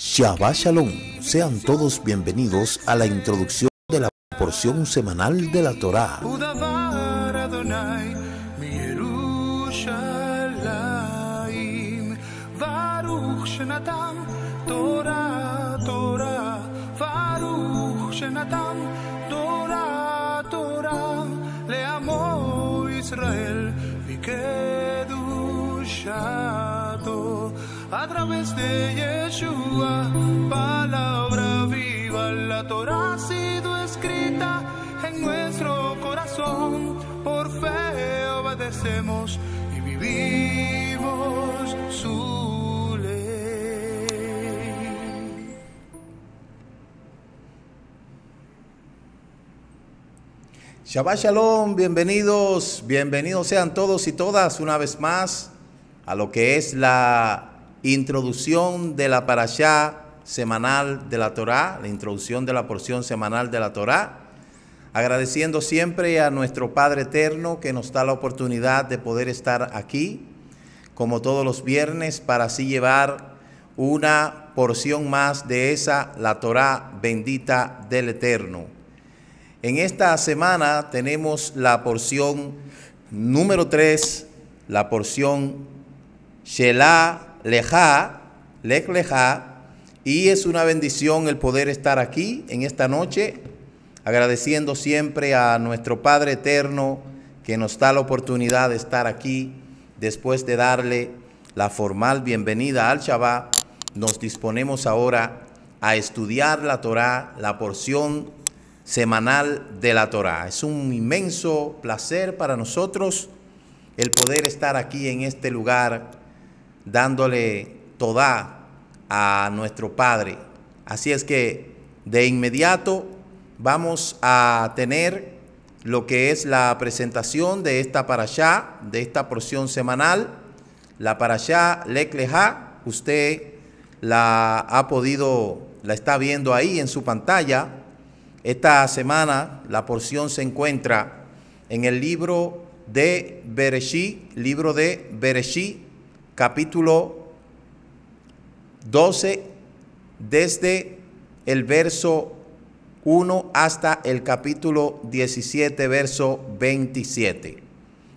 Shabbat Shalom, sean todos bienvenidos a la introducción de la porción semanal de la Torá. A través de Yeshua, palabra viva, la Torá ha sido escrita en nuestro corazón. Por fe obedecemos y vivimos su ley. Shabbat Shalom, bienvenidos sean todos y todas una vez más a lo que es la introducción de la parashá semanal de la Torá, la introducción de la porción semanal de la Torá, agradeciendo siempre a nuestro Padre Eterno que nos da la oportunidad de poder estar aquí, como todos los viernes, para así llevar una porción más de esa, la Torá bendita del Eterno. En esta semana tenemos la porción número 3, la porción Shelah Lejá, y es una bendición el poder estar aquí en esta noche, agradeciendo siempre a nuestro Padre Eterno que nos da la oportunidad de estar aquí. Después de darle la formal bienvenida al Shabbat, nos disponemos ahora a estudiar la Torá, la porción semanal de la Torá. Es un inmenso placer para nosotros el poder estar aquí en este lugar, dándole todá a nuestro Padre. Así es que de inmediato vamos a tener lo que es la presentación de esta parashá, de esta porción semanal, la parashá Lech Lejá. Usted la está viendo ahí en su pantalla. Esta semana la porción se encuentra en el libro de Bereshit, capítulo 12, desde el verso 1 hasta el capítulo 17, verso 27.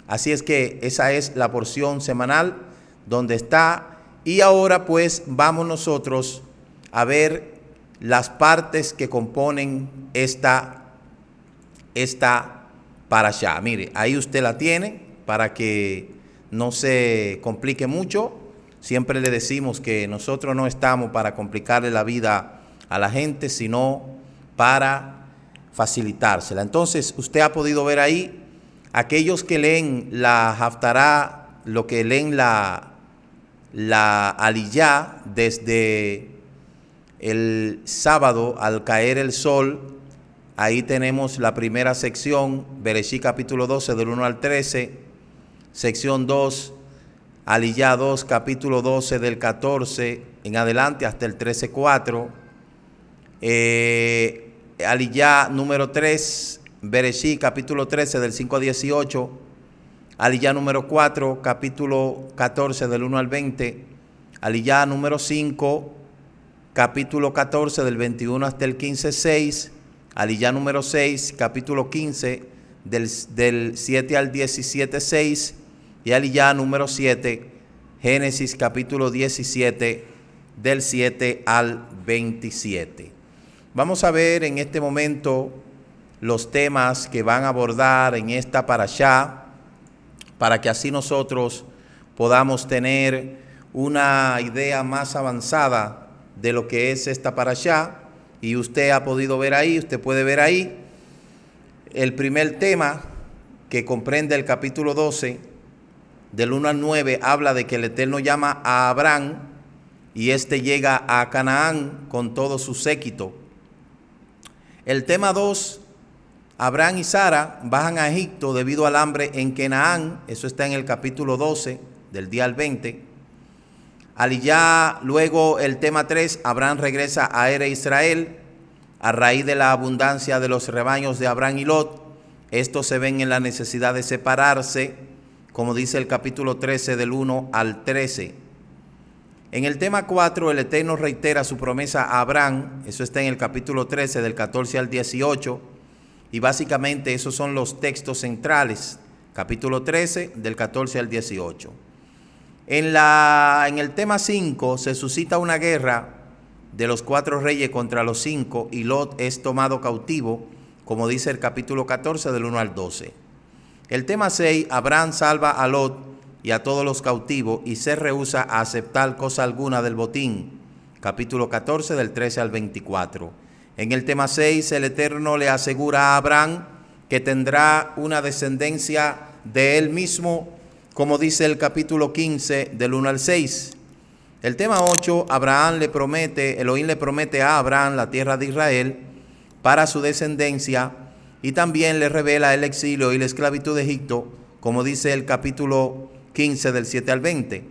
Así es que esa es la porción semanal donde está. Y ahora pues vamos nosotros a ver las partes que componen esta parashá. Mire, ahí usted la tiene para que no se complique mucho. Siempre le decimos que nosotros no estamos para complicarle la vida a la gente, sino para facilitársela. Entonces, usted ha podido ver ahí, aquellos que leen la Haftará, lo que leen la Aliyá desde el sábado al caer el sol, ahí tenemos la primera sección, Bereshit capítulo 12 del 1 al 13, sección 2, Aliyá 2, capítulo 12 del 14 en adelante hasta el 13:4. Aliyá número 3, Bereshit capítulo 13 del 5 a 18. Aliyá número 4, capítulo 14 del 1 al 20. Aliyá número 5, capítulo 14 del 21 hasta el 15:6. Aliyá número 6, capítulo 15 del 7 al 17:6. Y Aliyá número 7, Génesis capítulo 17, del 7 al 27. Vamos a ver en este momento los temas que van a abordar en esta parashá, para que así nosotros podamos tener una idea más avanzada de lo que es esta parashá. Y usted ha podido ver ahí, usted puede ver ahí, el primer tema que comprende el capítulo 12, del 1 al 9, habla de que el Eterno llama a Abraham y éste llega a Canaán con todo su séquito. El tema 2, Abraham y Sara bajan a Egipto debido al hambre en Canaán. Eso está en el capítulo 12, del día al 20. Aliyá, luego el tema 3, Abraham regresa a Ere Israel a raíz de la abundancia de los rebaños de Abraham y Lot. Estos se ven en la necesidad de separarse, como dice el capítulo 13 del 1 al 13. En el tema 4, el Eterno reitera su promesa a Abraham. Eso está en el capítulo 13, del 14 al 18. Y básicamente esos son los textos centrales. Capítulo 13, del 14 al 18. En el tema 5 se suscita una guerra de los 4 reyes contra los 5 y Lot es tomado cautivo, como dice el capítulo 14 del 1 al 12. El tema 6, Abraham salva a Lot y a todos los cautivos y se rehúsa a aceptar cosa alguna del botín, capítulo 14 del 13 al 24. En el tema 6, el Eterno le asegura a Abraham que tendrá una descendencia de él mismo, como dice el capítulo 15 del 1 al 6. El tema 8, Elohim le promete a Abraham la tierra de Israel para su descendencia y también le revela el exilio y la esclavitud de Egipto, como dice el capítulo 15 del 7 al 20.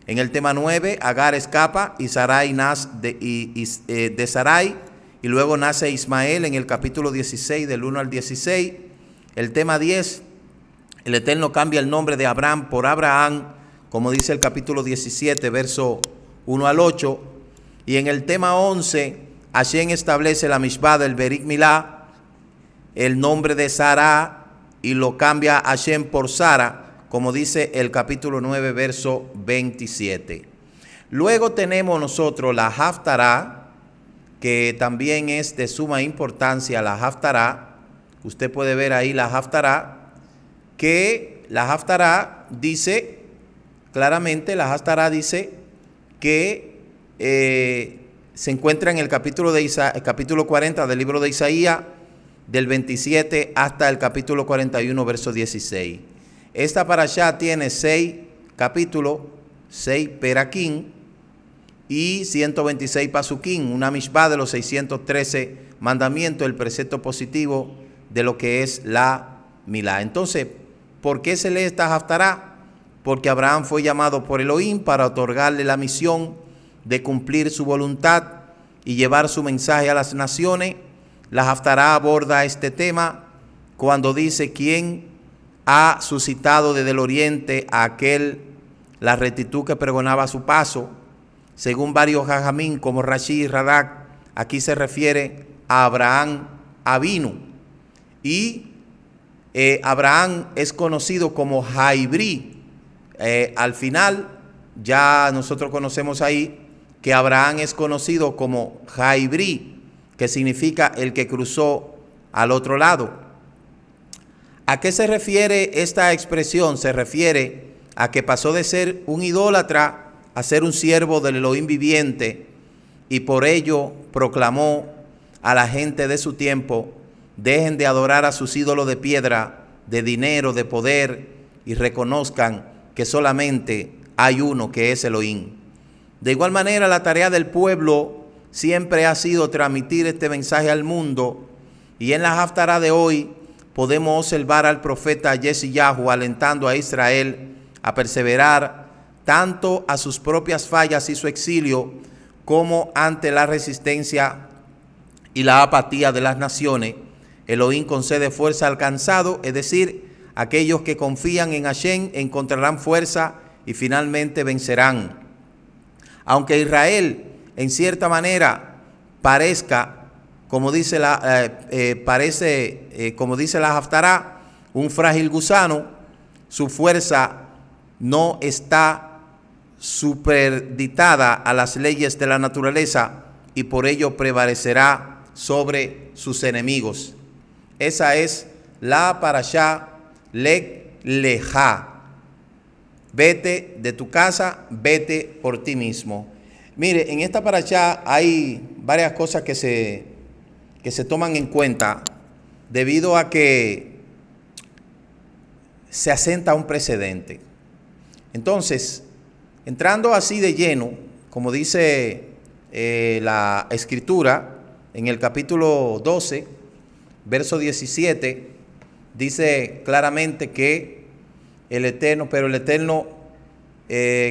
En el tema 9, Agar escapa y Sarai nace de Sarai y luego nace Ismael en el capítulo 16 del 1 al 16. El tema 10, el Eterno cambia el nombre de Abraham por Abraham, como dice el capítulo 17, verso 1 al 8. Y en el tema 11, Hashem establece la mishvah del Berit Milá, el nombre de Sara, y lo cambia Hashem por Sara, como dice el capítulo 9, verso 27. Luego tenemos nosotros la Haftará, que también es de suma importancia, la Haftará. Usted puede ver ahí la Haftará, que la Haftará dice claramente, la Haftará dice que se encuentra en el capítulo 40 del libro de Isaías, del 27 hasta el capítulo 41, verso 16. Esta parashá tiene 6 capítulos, 6 peraquín y 126 pasuquín, una mishvah de los 613 mandamientos, el precepto positivo de lo que es la milá. Entonces, ¿por qué se lee esta Haftará? Porque Abraham fue llamado por Elohim para otorgarle la misión de cumplir su voluntad y llevar su mensaje a las naciones. La Haftará aborda este tema cuando dice: ¿quién ha suscitado desde el oriente a aquel la rectitud que pregonaba a su paso? Según varios jajamín como Rashi y Radak, aquí se refiere a Abraham Avinu. Y Abraham es conocido como Jaibrí. Al final ya nosotros conocemos ahí que Abraham es conocido como Jaibrí, que significa el que cruzó al otro lado. ¿A qué se refiere esta expresión? Se refiere a que pasó de ser un idólatra a ser un siervo del Elohim viviente, y por ello proclamó a la gente de su tiempo: dejen de adorar a sus ídolos de piedra, de dinero, de poder, y reconozcan que solamente hay uno, que es Elohim. De igual manera, la tarea del pueblo siempre ha sido transmitir este mensaje al mundo, y en la Haftará de hoy podemos observar al profeta Yeshayahu alentando a Israel a perseverar tanto a sus propias fallas y su exilio, como ante la resistencia y la apatía de las naciones. Elohim concede fuerza al cansado, es decir, aquellos que confían en Hashem encontrarán fuerza y finalmente vencerán. Aunque Israel en cierta manera parezca, como dice la Haftará, un frágil gusano, su fuerza no está superditada a las leyes de la naturaleza y por ello prevalecerá sobre sus enemigos. Esa es la parashá Lech Lejá. Vete de tu casa, vete por ti mismo. Mire, en esta parashá hay varias cosas que se toman en cuenta debido a que se asenta un precedente. Entonces, entrando así de lleno, como dice la Escritura, en el capítulo 12, verso 17, dice claramente que el Eterno,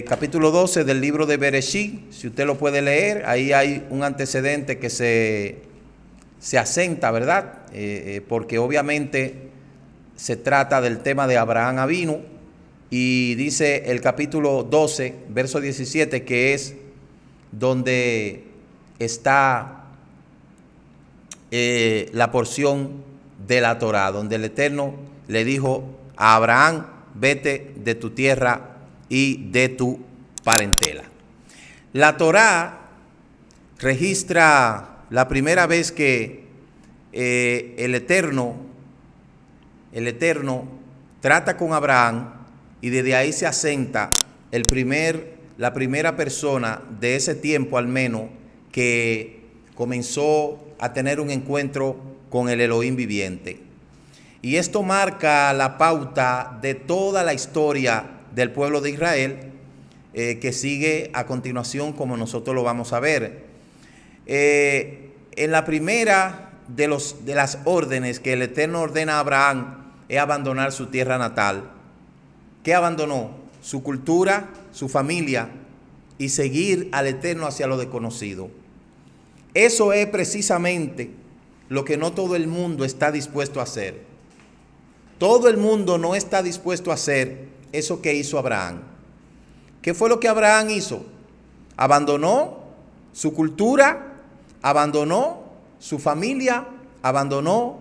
capítulo 12 del libro de Bereshit, si usted lo puede leer, ahí hay un antecedente que se asenta, ¿verdad? Porque obviamente se trata del tema de Abraham Avinu, y dice el capítulo 12, verso 17, que es donde está la porción de la Torá, donde el Eterno le dijo a Abraham: vete de tu tierra y de tu parentela. La Torá registra la primera vez que el Eterno trata con Abraham, y desde ahí se asenta la primera persona de ese tiempo al menos que comenzó a tener un encuentro con el Elohim viviente. Y esto marca la pauta de toda la historia del pueblo de Israel, que sigue a continuación como nosotros lo vamos a ver. En la primera de las órdenes que el Eterno ordena a Abraham es abandonar su tierra natal. ¿Qué abandonó? Su cultura, su familia, y seguir al Eterno hacia lo desconocido. Eso es precisamente lo que no todo el mundo está dispuesto a hacer. Todo el mundo no está dispuesto a hacer eso que hizo Abraham. ¿Qué fue lo que Abraham hizo? Abandonó su cultura, abandonó su familia, abandonó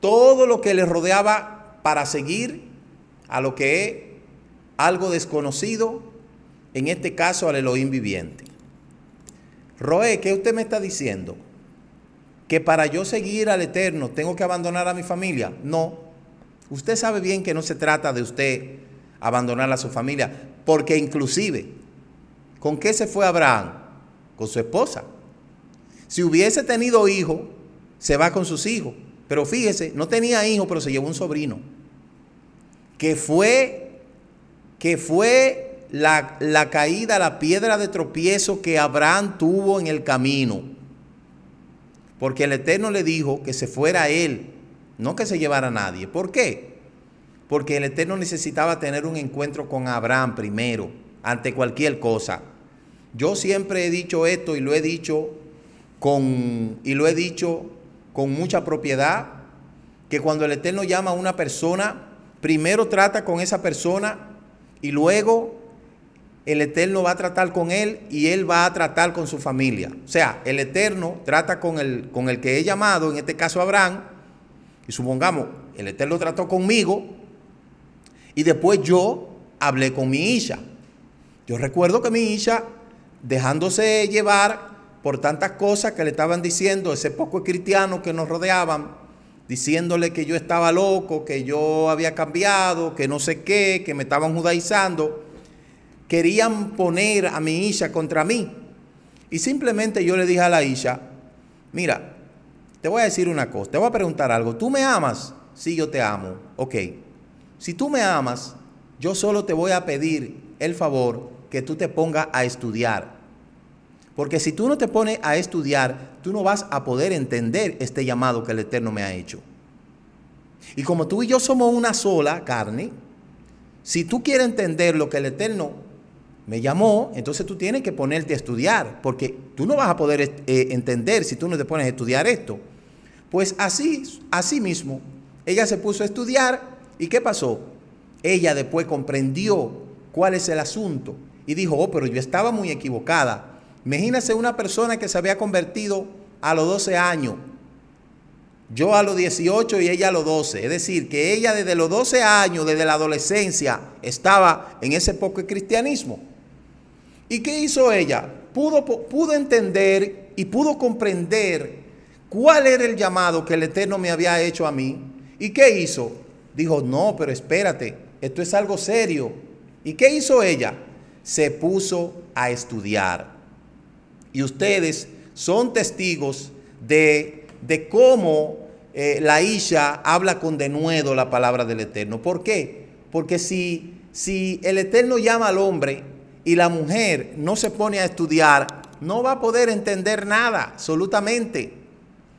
todo lo que le rodeaba para seguir a lo que es algo desconocido, en este caso al Elohim viviente. Roé, ¿qué usted me está diciendo? ¿Que para yo seguir al Eterno tengo que abandonar a mi familia? No. Usted sabe bien que no se trata de usted abandonar a su familia, porque inclusive, ¿con qué se fue Abraham? Con su esposa. Si hubiese tenido hijos, se va con sus hijos. Pero fíjese, no tenía hijos, pero se llevó un sobrino. Que fue la caída, la piedra de tropiezo que Abraham tuvo en el camino. Porque el Eterno le dijo que se fuera él, no que se llevara a nadie. ¿Por qué? Porque el Eterno necesitaba tener un encuentro con Abraham primero, ante cualquier cosa. Yo siempre he dicho esto y lo he dicho con mucha propiedad, que cuando el Eterno llama a una persona, primero trata con esa persona y luego el Eterno va a tratar con él y él va a tratar con su familia. O sea, el Eterno trata con el que he llamado, en este caso Abraham, y supongamos, el Eterno trató conmigo y después yo hablé con mi hija. Yo recuerdo que mi hija, dejándose llevar por tantas cosas que le estaban diciendo ese poco cristiano que nos rodeaban, diciéndole que yo estaba loco, que yo había cambiado, que no sé qué, que me estaban judaizando, querían poner a mi hija contra mí. Y simplemente yo le dije a la hija: mira, te voy a decir una cosa, te voy a preguntar algo. ¿Tú me amas? Sí, yo te amo. Ok. Si tú me amas, yo solo te voy a pedir el favor que tú te pongas a estudiar. Porque si tú no te pones a estudiar, tú no vas a poder entender este llamado que el Eterno me ha hecho. Y como tú y yo somos una sola carne, si tú quieres entender lo que el Eterno me llamó, entonces tú tienes que ponerte a estudiar, porque tú no vas a poder entender si tú no te pones a estudiar esto. Pues así mismo, ella se puso a estudiar. ¿Y qué pasó? Ella después comprendió cuál es el asunto y dijo: oh, pero yo estaba muy equivocada. Imagínese una persona que se había convertido a los 12 años, yo a los 18 y ella a los 12. Es decir, que ella desde los 12 años, desde la adolescencia, estaba en ese poco cristianismo. ¿Y qué hizo ella? Pudo entender y pudo comprender cuál era el llamado que el Eterno me había hecho a mí. ¿Y qué hizo? Dijo: no, pero espérate, esto es algo serio. ¿Y qué hizo ella? Se puso a estudiar. Y ustedes son testigos de cómo la hija habla con denuedo la palabra del Eterno. ¿Por qué? Porque si el Eterno llama al hombre y la mujer no se pone a estudiar, no va a poder entender nada, absolutamente.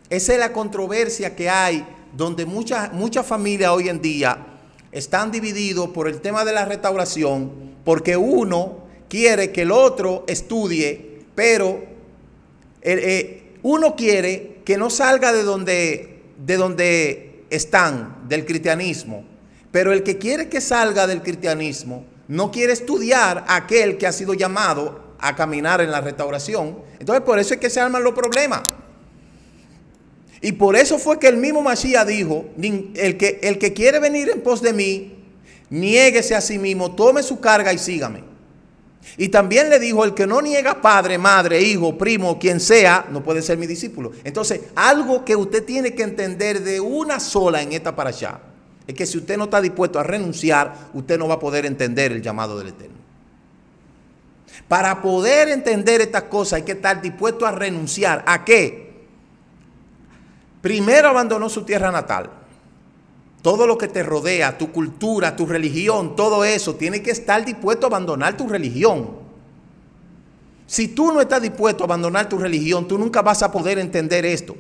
Esa es la controversia que hay, donde muchas familias hoy en día están divididos por el tema de la restauración, porque uno quiere que el otro estudie, pero uno quiere que no salga de donde están, del cristianismo. Pero el que quiere que salga del cristianismo no quiere estudiar a aquel que ha sido llamado a caminar en la restauración. Entonces por eso es que se arman los problemas. Y por eso fue que el mismo Mashiach dijo, el que quiere venir en pos de mí, niéguese a sí mismo, tome su carga y sígame. Y también le dijo, el que no niega padre, madre, hijo, primo, quien sea, no puede ser mi discípulo. Entonces, algo que usted tiene que entender de una sola en esta parashá, es que si usted no está dispuesto a renunciar, usted no va a poder entender el llamado del Eterno. Para poder entender estas cosas hay que estar dispuesto a renunciar. ¿A qué? Primero abandonó su tierra natal. Todo lo que te rodea, tu cultura, tu religión, todo eso, tiene que estar dispuesto a abandonar tu religión. Si tú no estás dispuesto a abandonar tu religión, tú nunca vas a poder entender esto.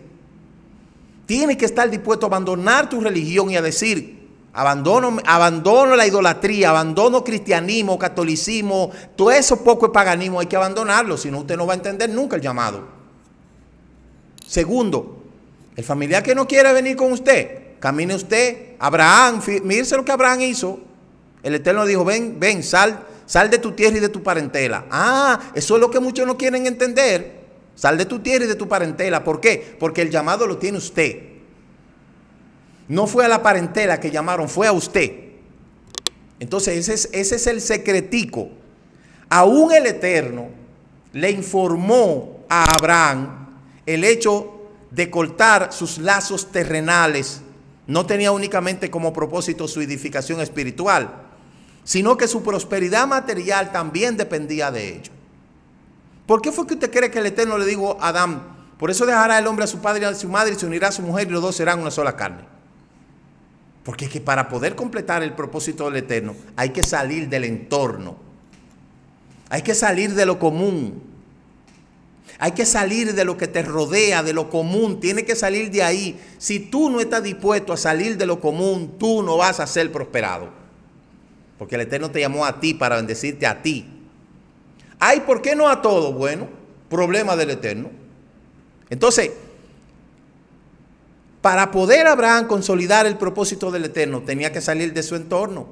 Tienes que estar dispuesto a abandonar tu religión y a decir, abandono la idolatría, abandono cristianismo, catolicismo, todo eso poco es paganismo, hay que abandonarlo, si no usted no va a entender nunca el llamado. Segundo, el familiar que no quiere venir con usted, camine usted. Abraham, mírese lo que Abraham hizo. El Eterno dijo, ven, sal de tu tierra y de tu parentela. Eso es lo que muchos no quieren entender. Sal de tu tierra y de tu parentela. ¿Por qué? Porque el llamado lo tiene usted. No fue a la parentela que llamaron, fue a usted. Entonces ese es el secretico. Aún el Eterno le informó a Abraham el hecho de cortar sus lazos terrenales. No tenía únicamente como propósito su edificación espiritual, sino que su prosperidad material también dependía de ello. ¿Por qué fue que usted cree que el Eterno le dijo a Adán, por eso dejará el hombre a su padre y a su madre y se unirá a su mujer y los dos serán una sola carne? Porque es que para poder completar el propósito del Eterno hay que salir del entorno, hay que salir de lo común. Hay que salir de lo que te rodea, de lo común. Tienes que salir de ahí. Si tú no estás dispuesto a salir de lo común, tú no vas a ser prosperado. Porque el Eterno te llamó a ti para bendecirte a ti. Ay, ¿por qué no a todos? Bueno, problema del Eterno. Entonces, para poder Abraham consolidar el propósito del Eterno, tenía que salir de su entorno.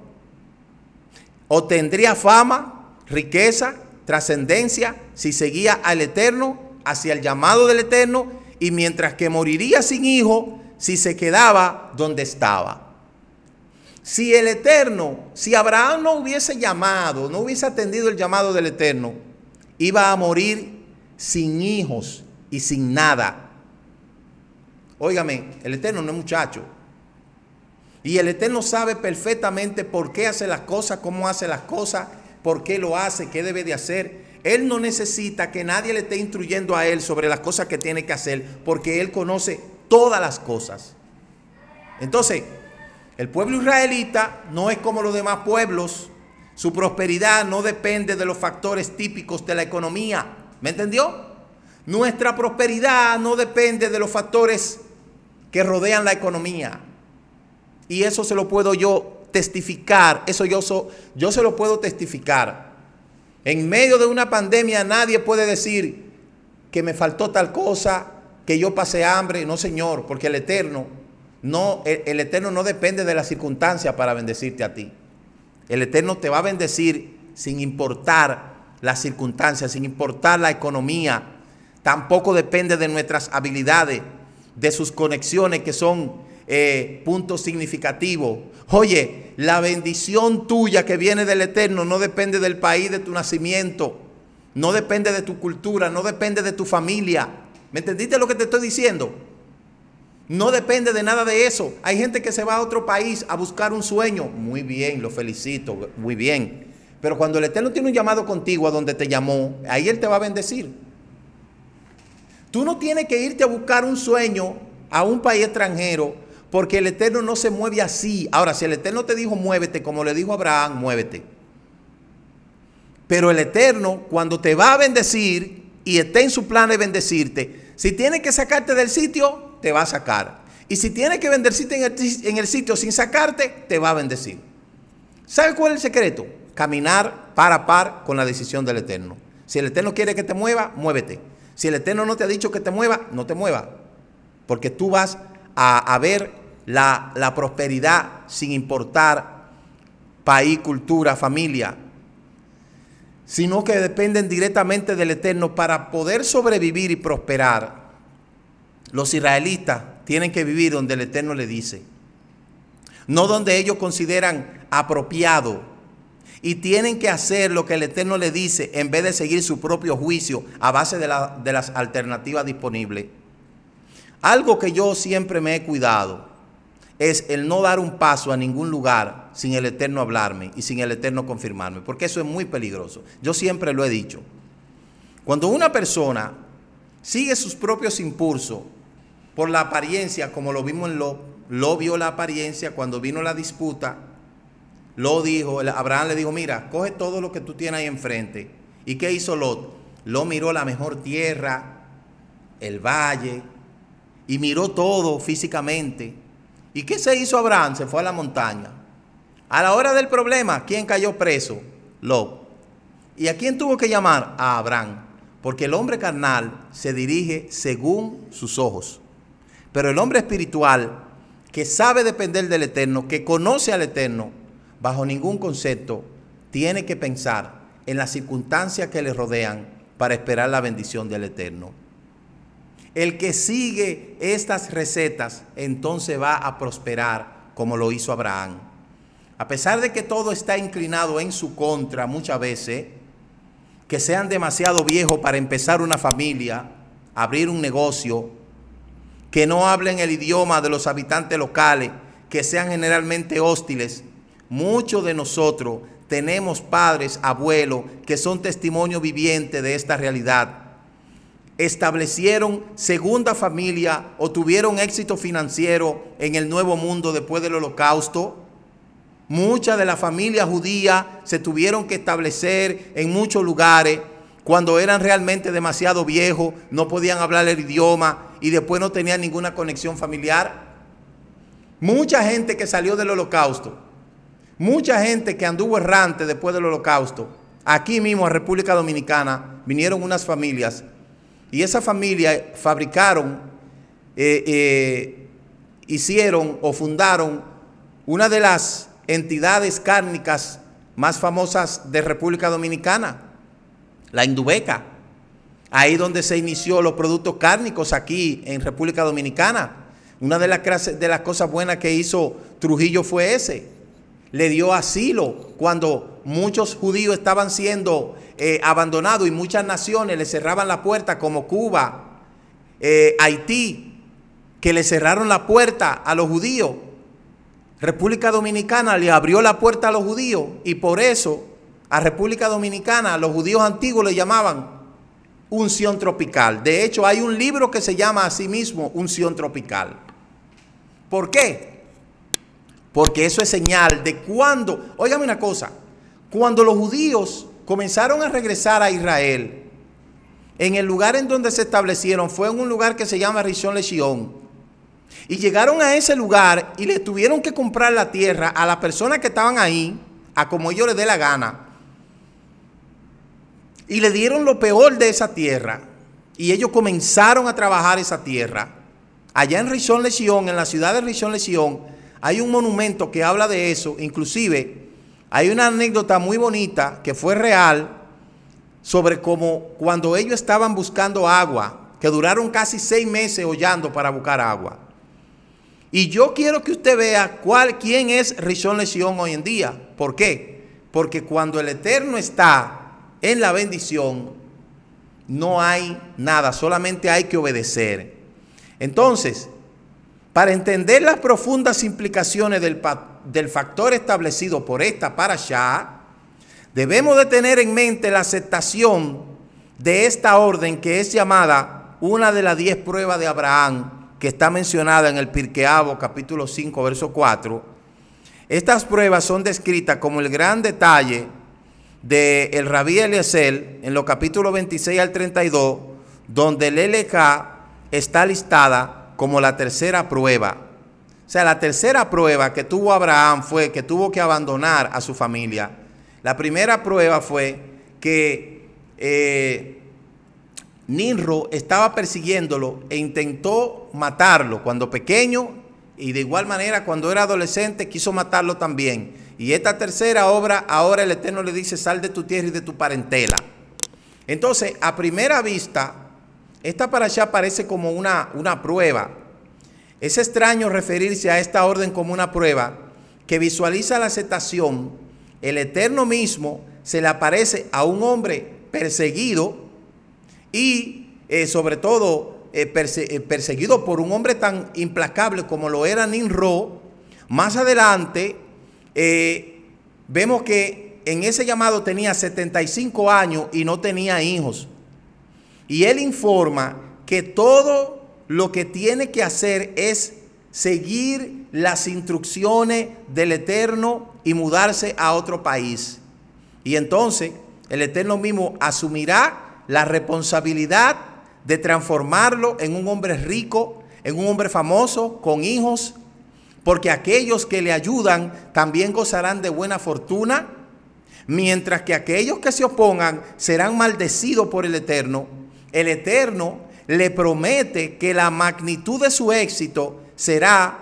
Obtendría fama, riqueza, trascendencia si seguía al Eterno, hacia el llamado del Eterno, y mientras que moriría sin hijo si se quedaba donde estaba. Si el Eterno, si Abraham no hubiese llamado, no hubiese atendido el llamado del Eterno, iba a morir sin hijos y sin nada. Óigame, el Eterno no es muchacho. Y el Eterno sabe perfectamente por qué hace las cosas, cómo hace las cosas, por qué lo hace, qué debe de hacer. Él no necesita que nadie le esté instruyendo a él sobre las cosas que tiene que hacer, porque él conoce todas las cosas. Entonces, el pueblo israelita no es como los demás pueblos. Su prosperidad no depende de los factores típicos de la economía. ¿Me entendió? Nuestra prosperidad no depende de los factores que rodean la economía. Y eso se lo puedo yo testificar, eso yo se lo puedo testificar. En medio de una pandemia nadie puede decir que me faltó tal cosa, que yo pasé hambre. No, Señor, porque el Eterno no depende de las circunstancias para bendecirte a ti. El Eterno te va a bendecir sin importar las circunstancias, sin importar la economía. Tampoco depende de nuestras habilidades, de sus conexiones que son puntos significativos. Oye, la bendición tuya que viene del Eterno no depende del país de tu nacimiento, no depende de tu cultura, no depende de tu familia. ¿Me entendiste lo que te estoy diciendo? No depende de nada de eso. Hay gente que se va a otro país a buscar un sueño. Muy bien, lo felicito, muy bien. Pero cuando el Eterno tiene un llamado contigo a donde te llamó, ahí Él te va a bendecir. Tú no tienes que irte a buscar un sueño a un país extranjero, porque el Eterno no se mueve así. Ahora, si el Eterno te dijo muévete, como le dijo a Abraham, muévete. Pero el Eterno, cuando te va a bendecir y está en su plan de bendecirte, si tiene que sacarte del sitio, te va a sacar. Y si tiene que bendecirte en el sitio sin sacarte, te va a bendecir. ¿Sabe cuál es el secreto? Caminar par a par con la decisión del Eterno. Si el Eterno quiere que te mueva, muévete. Si el Eterno no te ha dicho que te mueva, no te mueva. Porque tú vas a ver la prosperidad sin importar país, cultura, familia. sino que dependen directamente del Eterno para poder sobrevivir y prosperar. Los israelitas tienen que vivir donde el Eterno le dice, no donde ellos consideran apropiado, y tienen que hacer lo que el Eterno le dice en vez de seguir su propio juicio a base de las alternativas disponibles. Algo que yo siempre me he cuidado es el no dar un paso a ningún lugar sin el Eterno hablarme y sin el Eterno confirmarme, porque eso es muy peligroso. Yo siempre lo he dicho. Cuando una persona sigue sus propios impulsos por la apariencia, como lo vimos en Lot vio la apariencia cuando vino la disputa, Abraham le dijo, mira, coge todo lo que tú tienes ahí enfrente. ¿Y qué hizo Lot? Lot miró la mejor tierra, el valle, y miró todo físicamente. ¿Y qué se hizo Abraham? Se fue a la montaña. A la hora del problema, ¿quién cayó preso? Lot. ¿Y a quién tuvo que llamar? A Abraham. Porque el hombre carnal se dirige según sus ojos. Pero el hombre espiritual, que sabe depender del Eterno, que conoce al Eterno, bajo ningún concepto, tiene que pensar en las circunstancias que le rodean para esperar la bendición del Eterno. El que sigue estas recetas, entonces va a prosperar como lo hizo Abraham. A pesar de que todo está inclinado en su contra muchas veces, que sean demasiado viejos para empezar una familia, abrir un negocio, que no hablen el idioma de los habitantes locales, que sean generalmente hostiles. Muchos de nosotros tenemos padres, abuelos, que son testimonio viviente de esta realidad. Establecieron segunda familia o tuvieron éxito financiero en el Nuevo Mundo después del Holocausto. Muchas de las familias judías se tuvieron que establecer en muchos lugares cuando eran realmente demasiado viejos, no podían hablar el idioma y después no tenían ninguna conexión familiar. Mucha gente que salió del Holocausto, mucha gente que anduvo errante después del Holocausto, aquí mismo en República Dominicana vinieron unas familias y esas familias fabricaron, hicieron o fundaron una de las entidades cárnicas más famosas de República Dominicana, la Indubeca. Ahí donde se inició los productos cárnicos aquí en República Dominicana. Una de las cosas buenas que hizo Trujillo fue ese. Le dio asilo cuando muchos judíos estaban siendo abandonados y muchas naciones le cerraban la puerta, como Cuba, Haití, que le cerraron la puerta a los judíos. República Dominicana le abrió la puerta a los judíos y por eso a República Dominicana los judíos antiguos le llamaban unción tropical. De hecho, hay un libro que se llama a sí mismo Unción Tropical. ¿Por qué? Porque eso es señal de cuando, óigame una cosa, cuando los judíos comenzaron a regresar a Israel, en el lugar en donde se establecieron fue en un lugar que se llama Rishon LeZion. Y llegaron a ese lugar y le tuvieron que comprar la tierra a las personas que estaban ahí, a como ellos les dé la gana. Y le dieron lo peor de esa tierra. Y ellos comenzaron a trabajar esa tierra. Allá en Rishon LeZion, en la ciudad de Rishon LeZion, hay un monumento que habla de eso. Inclusive, hay una anécdota muy bonita que fue real sobre cómo cuando ellos estaban buscando agua, que duraron casi 6 meses hollando para buscar agua. Y yo quiero que usted vea quién es Rishon LeZion hoy en día. ¿Por qué? Porque cuando el Eterno está en la bendición, no hay nada, solamente hay que obedecer. Entonces, para entender las profundas implicaciones del factor establecido por esta parashá, debemos de tener en mente la aceptación de esta orden que es llamada una de las 10 pruebas de Abraham, que está mencionada en el Pirkei Avot, capítulo 5, verso 4. Estas pruebas son descritas como el gran detalle del Rabí Eliezer en los capítulos 26 al 32, donde el LK está listada como la tercera prueba. O sea, la tercera prueba que tuvo Abraham fue que tuvo que abandonar a su familia. La primera prueba fue que Nimrod estaba persiguiéndolo e intentó matarlo cuando pequeño y de igual manera cuando era adolescente quiso matarlo también. Y esta tercera obra, ahora el Eterno le dice, sal de tu tierra y de tu parentela. Entonces, a primera vista, esta parashá parece como una prueba. Es extraño referirse a esta orden como una prueba que visualiza la aceptación. El Eterno mismo se le aparece a un hombre perseguido y sobre todo perseguido por un hombre tan implacable como lo era Nimrod. Más adelante vemos que en ese llamado tenía 75 años y no tenía hijos. Y él informa que todo lo que tiene que hacer es seguir las instrucciones del Eterno y mudarse a otro país. Y entonces el Eterno mismo asumirá la responsabilidad de transformarlo en un hombre rico, en un hombre famoso, con hijos, porque aquellos que le ayudan también gozarán de buena fortuna, mientras que aquellos que se opongan serán maldecidos por el Eterno. El Eterno le promete que la magnitud de su éxito será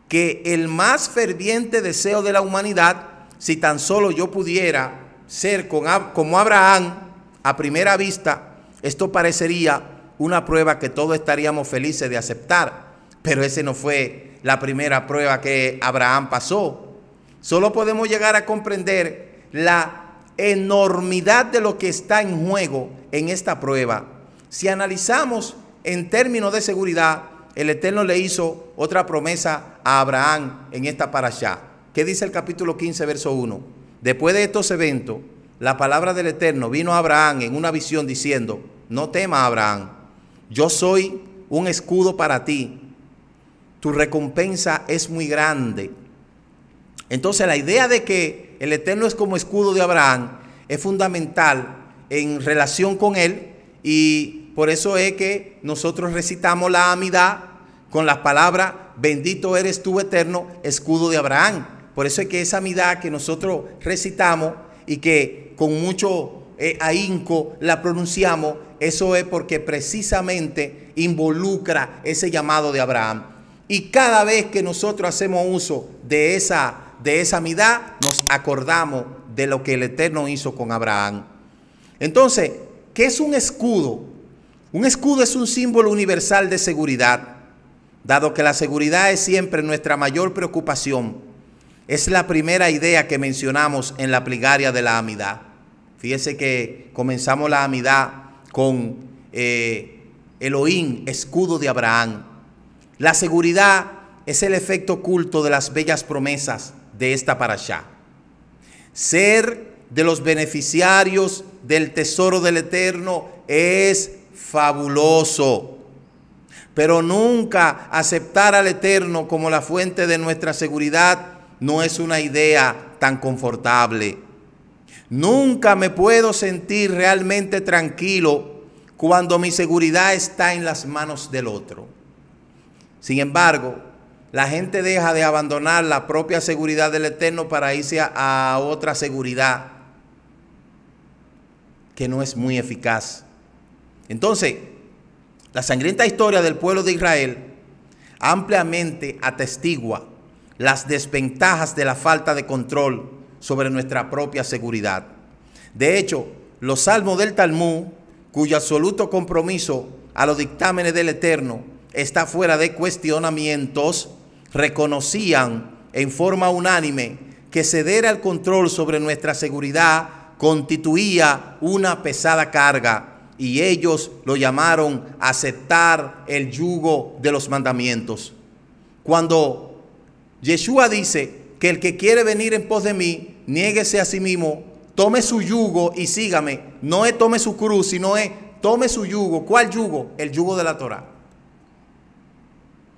que el más ferviente deseo de la humanidad, si tan solo yo pudiera ser como Abraham, a primera vista, esto parecería una prueba que todos estaríamos felices de aceptar, pero esa no fue la primera prueba que Abraham pasó. Solo podemos llegar a comprender la enormidad de lo que está en juego en esta prueba. Si analizamos en términos de seguridad, el Eterno le hizo otra promesa a Abraham en esta parashá. ¿Qué dice el capítulo 15, verso 1? Después de estos eventos, la palabra del Eterno vino a Abraham en una visión diciendo, no temas, Abraham, yo soy un escudo para ti, tu recompensa es muy grande. Entonces la idea de que el Eterno es como escudo de Abraham es fundamental en relación con él, y por eso es que nosotros recitamos la Amidá con las palabras, bendito eres tú, Eterno, escudo de Abraham. Por eso es que esa Amidá que nosotros recitamos y que con mucho ahínco la pronunciamos, eso es porque precisamente involucra ese llamado de Abraham. Y cada vez que nosotros hacemos uso de esa Amidá, nos acordamos de lo que el Eterno hizo con Abraham. Entonces, ¿qué es un escudo? Un escudo es un símbolo universal de seguridad. Dado que la seguridad es siempre nuestra mayor preocupación, es la primera idea que mencionamos en la plegaria de la Amidá. Fíjese que comenzamos la Amidá con Elohim, escudo de Abraham. La seguridad es el efecto oculto de las bellas promesas de esta parashá. Ser de los beneficiarios del tesoro del Eterno es fabuloso, pero nunca aceptar al Eterno como la fuente de nuestra seguridad no es una idea tan confortable. Nunca me puedo sentir realmente tranquilo cuando mi seguridad está en las manos del otro. Sin embargo, la gente deja de abandonar la propia seguridad del Eterno para irse a otra seguridad que no es muy eficaz. Entonces, la sangrienta historia del pueblo de Israel ampliamente atestigua las desventajas de la falta de control sobre nuestra propia seguridad. De hecho, los salmos del Talmud, cuyo absoluto compromiso a los dictámenes del Eterno está fuera de cuestionamientos, reconocían en forma unánime que ceder al control sobre nuestra seguridad constituía una pesada carga, y ellos lo llamaron aceptar el yugo de los mandamientos. Cuando Yeshua dice que el que quiere venir en pos de mí, niéguese a sí mismo, tome su yugo y sígame, no es tome su cruz, sino es tome su yugo. ¿Cuál yugo? El yugo de la Torá.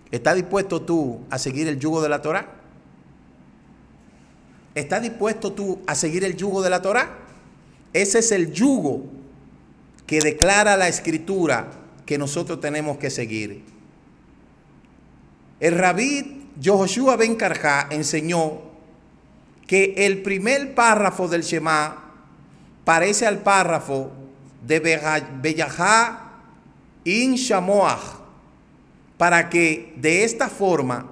¿Estás dispuesto tú a seguir el yugo de la Torá? ¿Estás dispuesto tú a seguir el yugo de la Torá? Ese es el yugo que declara la Escritura que nosotros tenemos que seguir. El rabí Yehoshua ben Karja enseñó que el primer párrafo del Shema parece al párrafo de Beyajá in Shamoach, para que de esta forma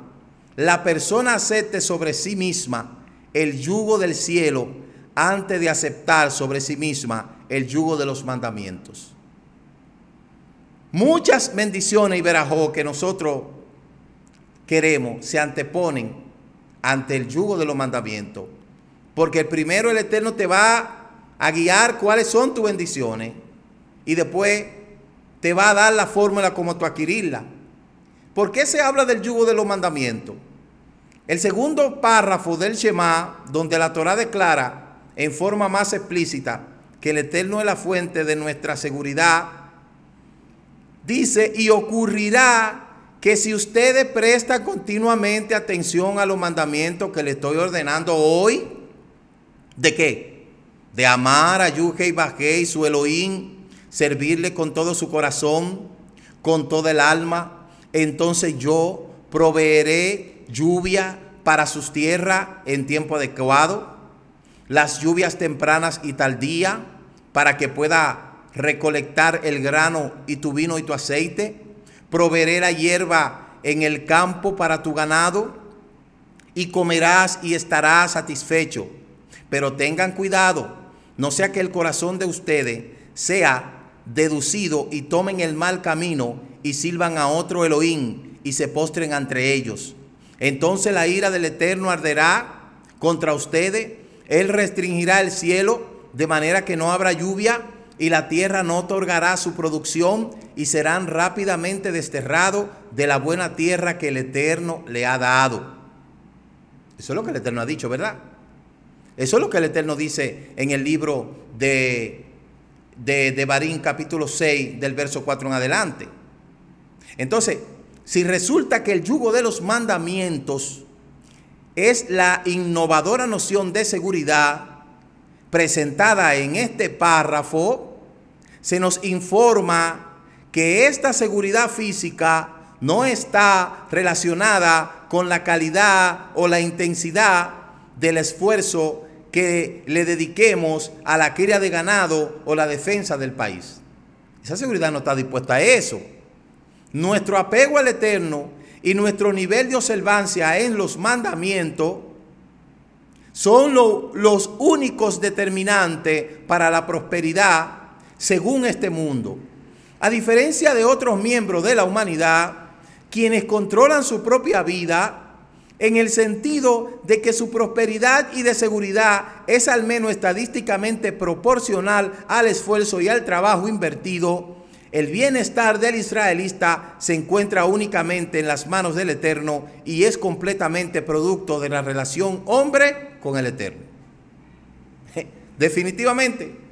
la persona acepte sobre sí misma el yugo del cielo antes de aceptar sobre sí misma el yugo de los mandamientos. Muchas bendiciones y verajó que nosotros queremos se anteponen ante el yugo de los mandamientos, porque el primero el Eterno te va a guiar cuáles son tus bendiciones y después te va a dar la fórmula como tú adquirirla. ¿Por qué se habla del yugo de los mandamientos? El segundo párrafo del Shema, donde la Torá declara en forma más explícita que el Eterno es la fuente de nuestra seguridad, dice: y ocurrirá que si ustedes prestan continuamente atención a los mandamientos que le estoy ordenando hoy, ¿de qué? De amar a Yuhei Bajei, su Elohim, servirle con todo su corazón, con toda el alma, entonces yo proveeré lluvia para sus tierras en tiempo adecuado, las lluvias tempranas y tardías, para que pueda recolectar el grano y tu vino y tu aceite. Proveeré la hierba en el campo para tu ganado, y comerás y estarás satisfecho. Pero tengan cuidado, no sea que el corazón de ustedes sea deducido y tomen el mal camino y sirvan a otro Elohim y se postren entre ellos. Entonces la ira del Eterno arderá contra ustedes, Él restringirá el cielo de manera que no habrá lluvia, y la tierra no otorgará su producción, y serán rápidamente desterrados de la buena tierra que el Eterno le ha dado. Eso es lo que el Eterno ha dicho, ¿verdad? Eso es lo que el Eterno dice en el libro de Devarim, capítulo 6, del verso 4 en adelante. Entonces, si resulta que el yugo de los mandamientos es la innovadora noción de seguridad presentada en este párrafo, se nos informa que esta seguridad física no está relacionada con la calidad o la intensidad del esfuerzo que le dediquemos a la cría de ganado o la defensa del país. Esa seguridad no está dispuesta a eso. Nuestro apego al Eterno y nuestro nivel de observancia en los mandamientos son los únicos determinantes para la prosperidad según este mundo. A diferencia de otros miembros de la humanidad, quienes controlan su propia vida, en el sentido de que su prosperidad y de seguridad es al menos estadísticamente proporcional al esfuerzo y al trabajo invertido, el bienestar del israelita se encuentra únicamente en las manos del Eterno y es completamente producto de la relación hombre con el Eterno. Definitivamente.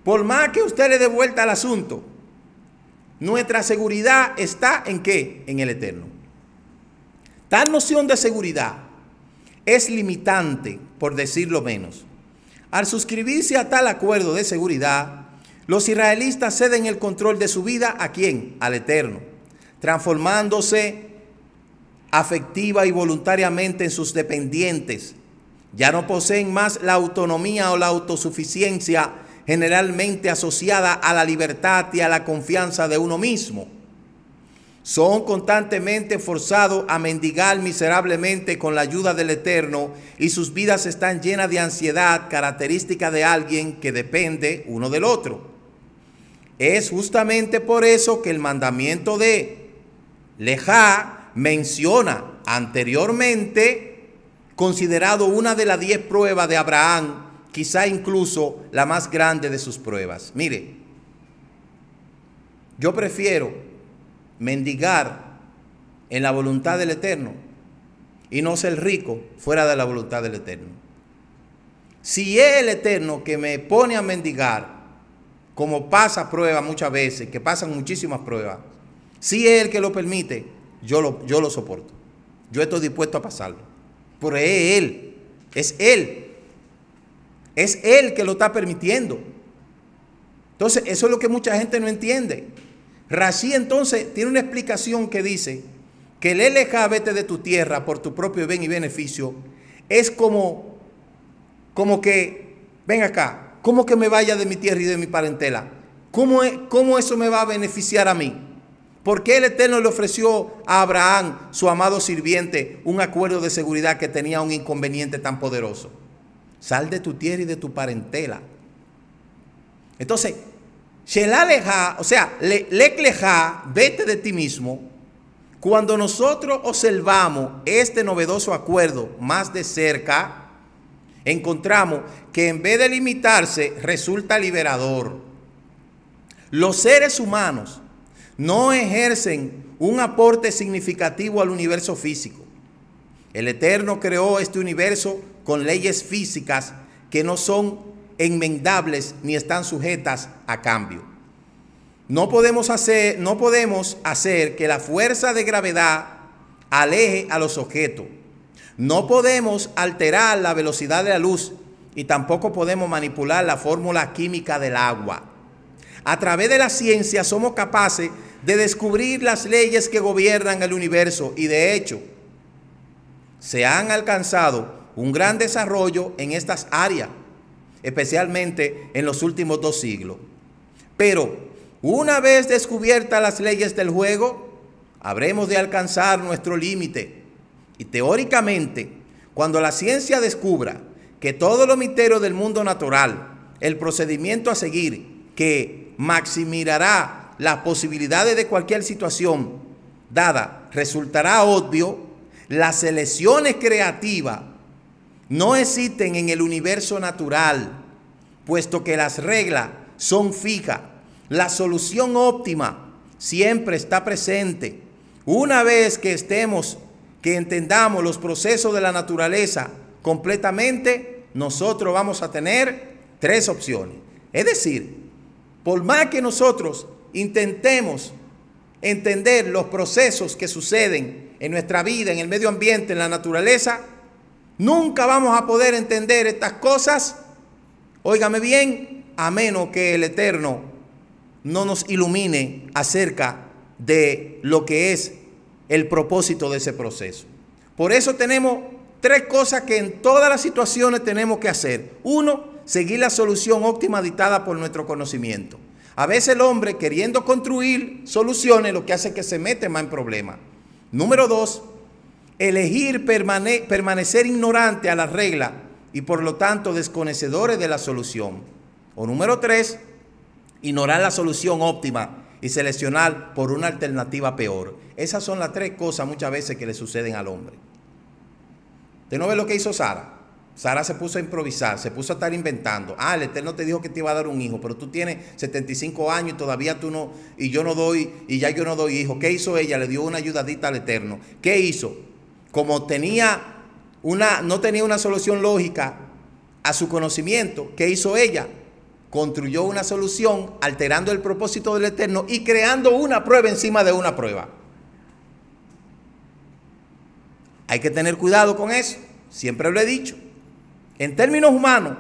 Por más que usted le dé vuelta al asunto, nuestra seguridad está ¿en qué? En el Eterno. Tal noción de seguridad es limitante, por decirlo menos. Al suscribirse a tal acuerdo de seguridad, los israelitas ceden el control de su vida ¿a quién? Al Eterno, transformándose afectiva y voluntariamente en sus dependientes. Ya no poseen más la autonomía o la autosuficiencia generalmente asociada a la libertad y a la confianza de uno mismo. Son constantemente forzados a mendigar miserablemente con la ayuda del Eterno, y sus vidas están llenas de ansiedad, característica de alguien que depende uno del otro. Es justamente por eso que el mandamiento de Lejá menciona anteriormente, considerado una de las 10 pruebas de Abraham, quizá incluso la más grande de sus pruebas. Mire, yo prefiero mendigar en la voluntad del Eterno y no ser rico fuera de la voluntad del Eterno. Si es el Eterno que me pone a mendigar, como pasa prueba muchas veces, que pasan muchísimas pruebas, si es Él que lo permite, yo lo soporto. Yo estoy dispuesto a pasarlo. Pero es Él, es Él. Es Él que lo está permitiendo. Entonces, eso es lo que mucha gente no entiende. Rashi entonces tiene una explicación que dice que el Lejá, vete de tu tierra por tu propio bien y beneficio, es como que, ven acá, como que me vaya de mi tierra y de mi parentela. ¿Cómo eso me va a beneficiar a mí? ¿Por qué el Eterno le ofreció a Abraham, su amado sirviente, un acuerdo de seguridad que tenía un inconveniente tan poderoso? Sal de tu tierra y de tu parentela. Entonces, Shelaleja, o sea, Lekleja, vete de ti mismo. Cuando nosotros observamos este novedoso acuerdo más de cerca, encontramos que en vez de limitarse, resulta liberador. Los seres humanos no ejercen un aporte significativo al universo físico. El Eterno creó este universo con leyes físicas que no son enmendables ni están sujetas a cambio. No podemos hacer que la fuerza de gravedad aleje a los objetos. No podemos alterar la velocidad de la luz y tampoco podemos manipular la fórmula química del agua. A través de la ciencia somos capaces de descubrir las leyes que gobiernan el universo y de hecho se han alcanzado un gran desarrollo en estas áreas, especialmente en los últimos 2 siglos. Pero una vez descubiertas las leyes del juego, habremos de alcanzar nuestro límite. Y teóricamente, cuando la ciencia descubra que todo lo misterio del mundo natural, el procedimiento a seguir, que maximizará las posibilidades de cualquier situación dada, resultará obvio, las selecciones creativas no existen en el universo natural, puesto que las reglas son fijas. La solución óptima siempre está presente. Una vez que entendamos los procesos de la naturaleza completamente, nosotros vamos a tener 3 opciones. Es decir, por más que nosotros intentemos entender los procesos que suceden en nuestra vida, en el medio ambiente, en la naturaleza, nunca vamos a poder entender estas cosas, óigame bien, a menos que el Eterno no nos ilumine acerca de lo que es el propósito de ese proceso. Por eso tenemos 3 cosas que en todas las situaciones tenemos que hacer. 1, seguir la solución óptima dictada por nuestro conocimiento. A veces el hombre, queriendo construir soluciones, lo que hace es que se mete más en problemas. Número 2, elegir permanecer ignorante a la regla y por lo tanto desconocedores de la solución. O número 3, ignorar la solución óptima y seleccionar por una alternativa peor. Esas son las 3 cosas muchas veces que le suceden al hombre. ¿Usted no ve lo que hizo Sara? Sara se puso a improvisar, se puso a estar inventando. Ah, el Eterno te dijo que te iba a dar un hijo, pero tú tienes 75 años y todavía tú no, y yo no doy, y ya yo no doy hijo. ¿Qué hizo ella? Le dio una ayudadita al Eterno. ¿Qué hizo? Como no tenía una solución lógica a su conocimiento, ¿qué hizo ella? Construyó una solución alterando el propósito del Eterno y creando una prueba encima de una prueba. Hay que tener cuidado con eso, siempre lo he dicho. En términos humanos,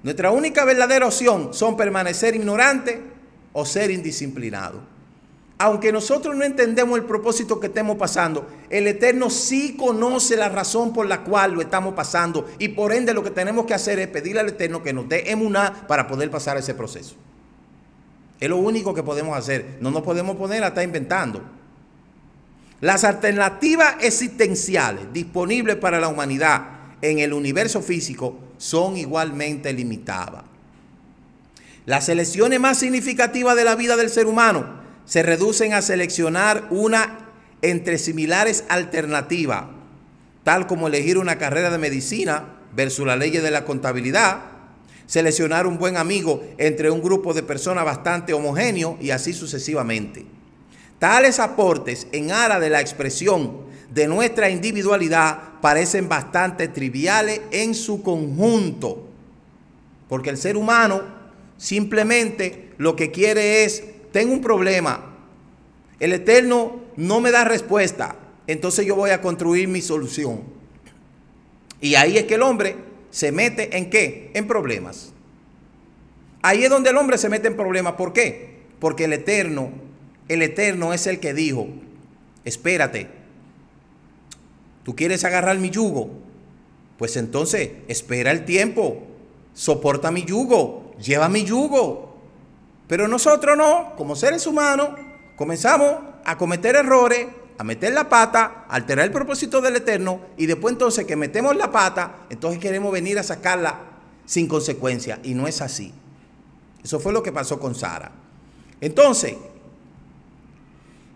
nuestra única verdadera opción son permanecer ignorantes o ser indisciplinados. Aunque nosotros no entendemos el propósito que estemos pasando, el Eterno sí conoce la razón por la cual lo estamos pasando y por ende lo que tenemos que hacer es pedirle al Eterno que nos dé emuná para poder pasar ese proceso. Es lo único que podemos hacer. No nos podemos poner a estar inventando. Las alternativas existenciales disponibles para la humanidad en el universo físico son igualmente limitadas. Las selecciones más significativas de la vida del ser humano se reducen a seleccionar una entre similares alternativas, tal como elegir una carrera de medicina versus las leyes de la contabilidad, seleccionar un buen amigo entre un grupo de personas bastante homogéneo y así sucesivamente. Tales aportes en aras de la expresión de nuestra individualidad parecen bastante triviales en su conjunto, porque el ser humano simplemente lo que quiere es: tengo un problema, el Eterno no me da respuesta, entonces yo voy a construir mi solución. Y ahí es que el hombre se mete ¿en qué? En problemas. Ahí es donde el hombre se mete en problemas. ¿Por qué? Porque el Eterno es el que dijo: espérate, ¿tú quieres agarrar mi yugo? Pues entonces espera el tiempo, soporta mi yugo, lleva mi yugo. Pero nosotros no, como seres humanos, comenzamos a cometer errores, a meter la pata, a alterar el propósito del Eterno, y después entonces que metemos la pata, entonces queremos venir a sacarla sin consecuencia, y no es así. Eso fue lo que pasó con Sara. Entonces,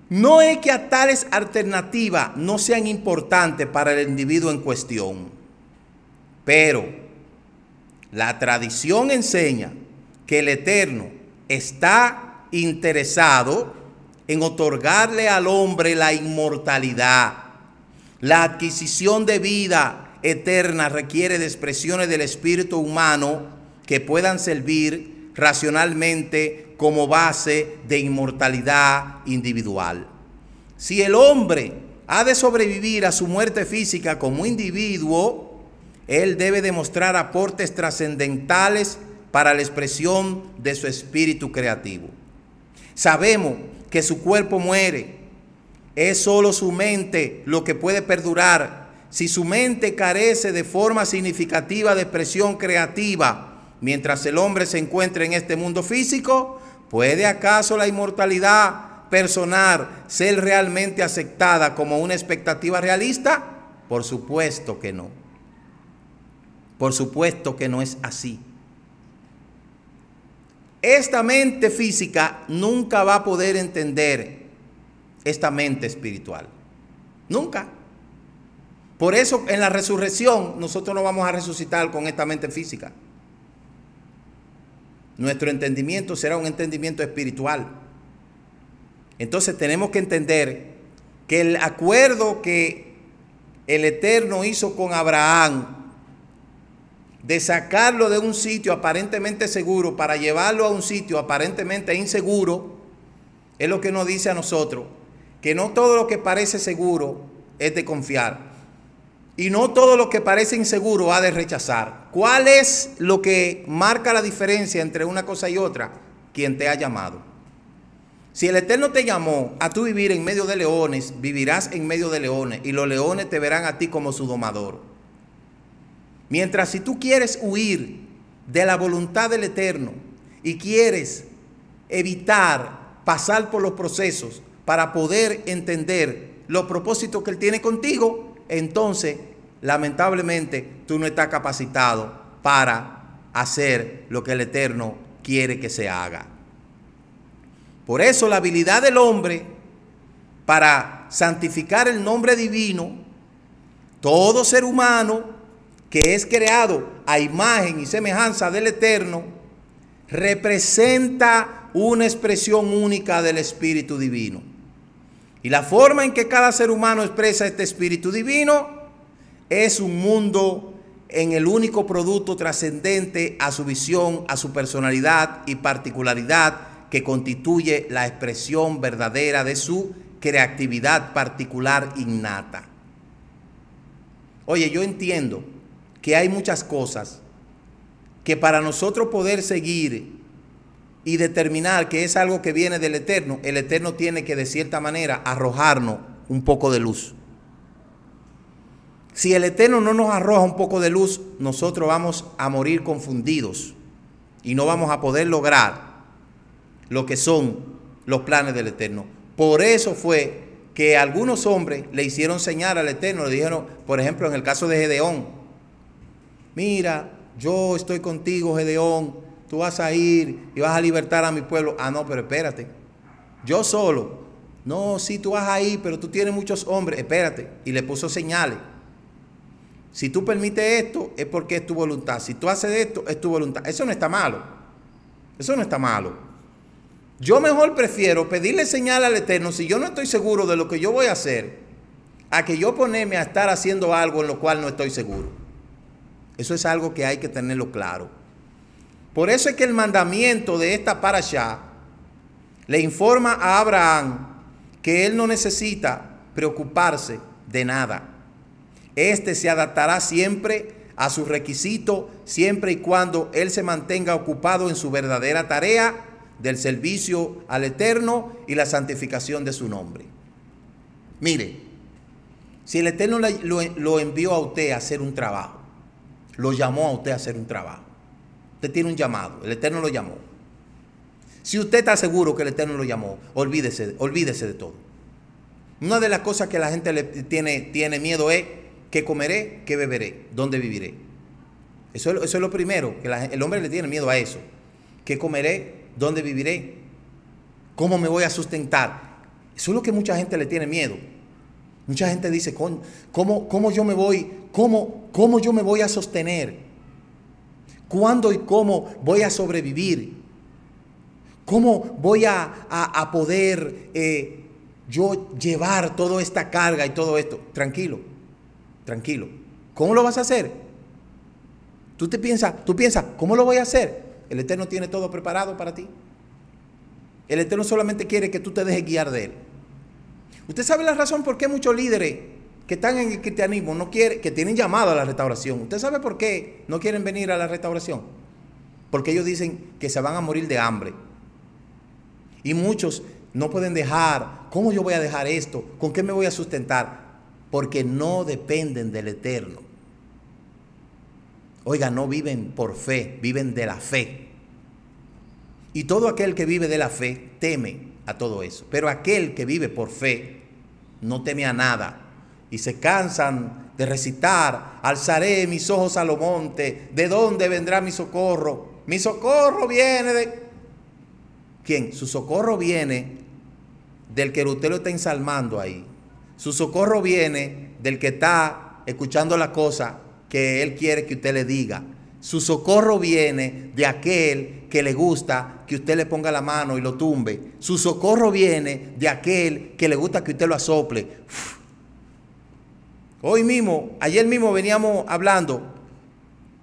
no es que a tales alternativas no sean importantes para el individuo en cuestión, pero la tradición enseña que el Eterno está interesado en otorgarle al hombre la inmortalidad. La adquisición de vida eterna requiere de expresiones del espíritu humano que puedan servir racionalmente como base de inmortalidad individual. Si el hombre ha de sobrevivir a su muerte física como individuo, él debe demostrar aportes trascendentales para la expresión de su espíritu creativo. Sabemos que su cuerpo muere, es solo su mente lo que puede perdurar. Si su mente carece de forma significativa de expresión creativa, mientras el hombre se encuentra en este mundo físico, ¿puede acaso la inmortalidad personal ser realmente aceptada como una expectativa realista? Por supuesto que no. Por supuesto que no es así. Esta mente física nunca va a poder entender esta mente espiritual. Nunca. Por eso en la resurrección nosotros no vamos a resucitar con esta mente física. Nuestro entendimiento será un entendimiento espiritual. Entonces tenemos que entender que el acuerdo que el Eterno hizo con Abraham de sacarlo de un sitio aparentemente seguro para llevarlo a un sitio aparentemente inseguro, es lo que nos dice a nosotros, que no todo lo que parece seguro es de confiar, y no todo lo que parece inseguro ha de rechazar. ¿Cuál es lo que marca la diferencia entre una cosa y otra? Quien te ha llamado. Si el Eterno te llamó a tú vivir en medio de leones, vivirás en medio de leones, y los leones te verán a ti como su domador. Mientras si tú quieres huir de la voluntad del Eterno y quieres evitar pasar por los procesos para poder entender los propósitos que Él tiene contigo, entonces lamentablemente tú no estás capacitado para hacer lo que el Eterno quiere que se haga. Por eso la habilidad del hombre para santificar el nombre divino, todo ser humano que es creado a imagen y semejanza del Eterno, representa una expresión única del Espíritu Divino. Y la forma en que cada ser humano expresa este Espíritu Divino es un mundo en el único producto trascendente a su visión, a su personalidad y particularidad que constituye la expresión verdadera de su creatividad particular innata. Oye, yo entiendo que hay muchas cosas que para nosotros poder seguir y determinar que es algo que viene del Eterno, el Eterno tiene que de cierta manera arrojarnos un poco de luz. Si el Eterno no nos arroja un poco de luz, nosotros vamos a morir confundidos y no vamos a poder lograr lo que son los planes del Eterno. Por eso fue que algunos hombres le hicieron señal al Eterno, le dijeron, por ejemplo, en el caso de Gedeón: mira, yo estoy contigo, Gedeón, tú vas a ir y vas a libertar a mi pueblo. Ah, no, pero espérate, yo solo. No, sí, tú vas a ir, pero tú tienes muchos hombres, espérate. Y le puso señales. Si tú permites esto, es porque es tu voluntad. Si tú haces esto, es tu voluntad. Eso no está malo. Eso no está malo. Yo mejor prefiero pedirle señal al Eterno si yo no estoy seguro de lo que yo voy a hacer, a que yo ponerme a estar haciendo algo en lo cual no estoy seguro. Eso es algo que hay que tenerlo claro. Por eso es que el mandamiento de esta parashá le informa a Abraham que él no necesita preocuparse de nada. Este se adaptará siempre a su requisito, siempre y cuando él se mantenga ocupado en su verdadera tarea del servicio al Eterno y la santificación de su nombre. Mire, si el Eterno lo envió a usted a hacer un trabajo, lo llamó a usted a hacer un trabajo, usted tiene un llamado, el Eterno lo llamó. Si usted está seguro que el Eterno lo llamó, olvídese de todo. Una de las cosas que la gente tiene miedo es: ¿qué comeré? ¿Qué beberé? ¿Dónde viviré? Eso es lo primero, que el hombre le tiene miedo a eso. ¿Qué comeré? ¿Dónde viviré? ¿Cómo me voy a sustentar? Eso es lo que mucha gente le tiene miedo. Mucha gente dice: ¿cómo yo me voy a sostener? ¿Cuándo y cómo voy a sobrevivir? ¿Cómo voy a poder yo llevar toda esta carga y todo esto? Tranquilo, tranquilo. ¿Cómo lo vas a hacer? Tú piensas, ¿cómo lo voy a hacer? El Eterno tiene todo preparado para ti. El Eterno solamente quiere que tú te dejes guiar de Él. Usted sabe la razón por qué muchos líderes que están en el cristianismo no quieren, que tienen llamado a la restauración. ¿Usted sabe por qué no quieren venir a la restauración? Porque ellos dicen que se van a morir de hambre. Y muchos no pueden dejar. ¿Cómo yo voy a dejar esto? ¿Con qué me voy a sustentar? Porque no dependen del Eterno. Oiga, no viven por fe, viven de la fe. Y todo aquel que vive de la fe teme a todo eso. Pero aquel que vive por fe no teme a nada. Y se cansan de recitar: alzaré mis ojos a lo monte, ¿de dónde vendrá mi socorro? Mi socorro viene de... ¿Quién? Su socorro viene del que usted lo está ensalmando ahí. Su socorro viene del que está escuchando la cosa que Él quiere que usted le diga. Su socorro viene de aquel que le gusta que usted le ponga la mano y lo tumbe. Su socorro viene de aquel que le gusta que usted lo asople. Ayer mismo veníamos hablando,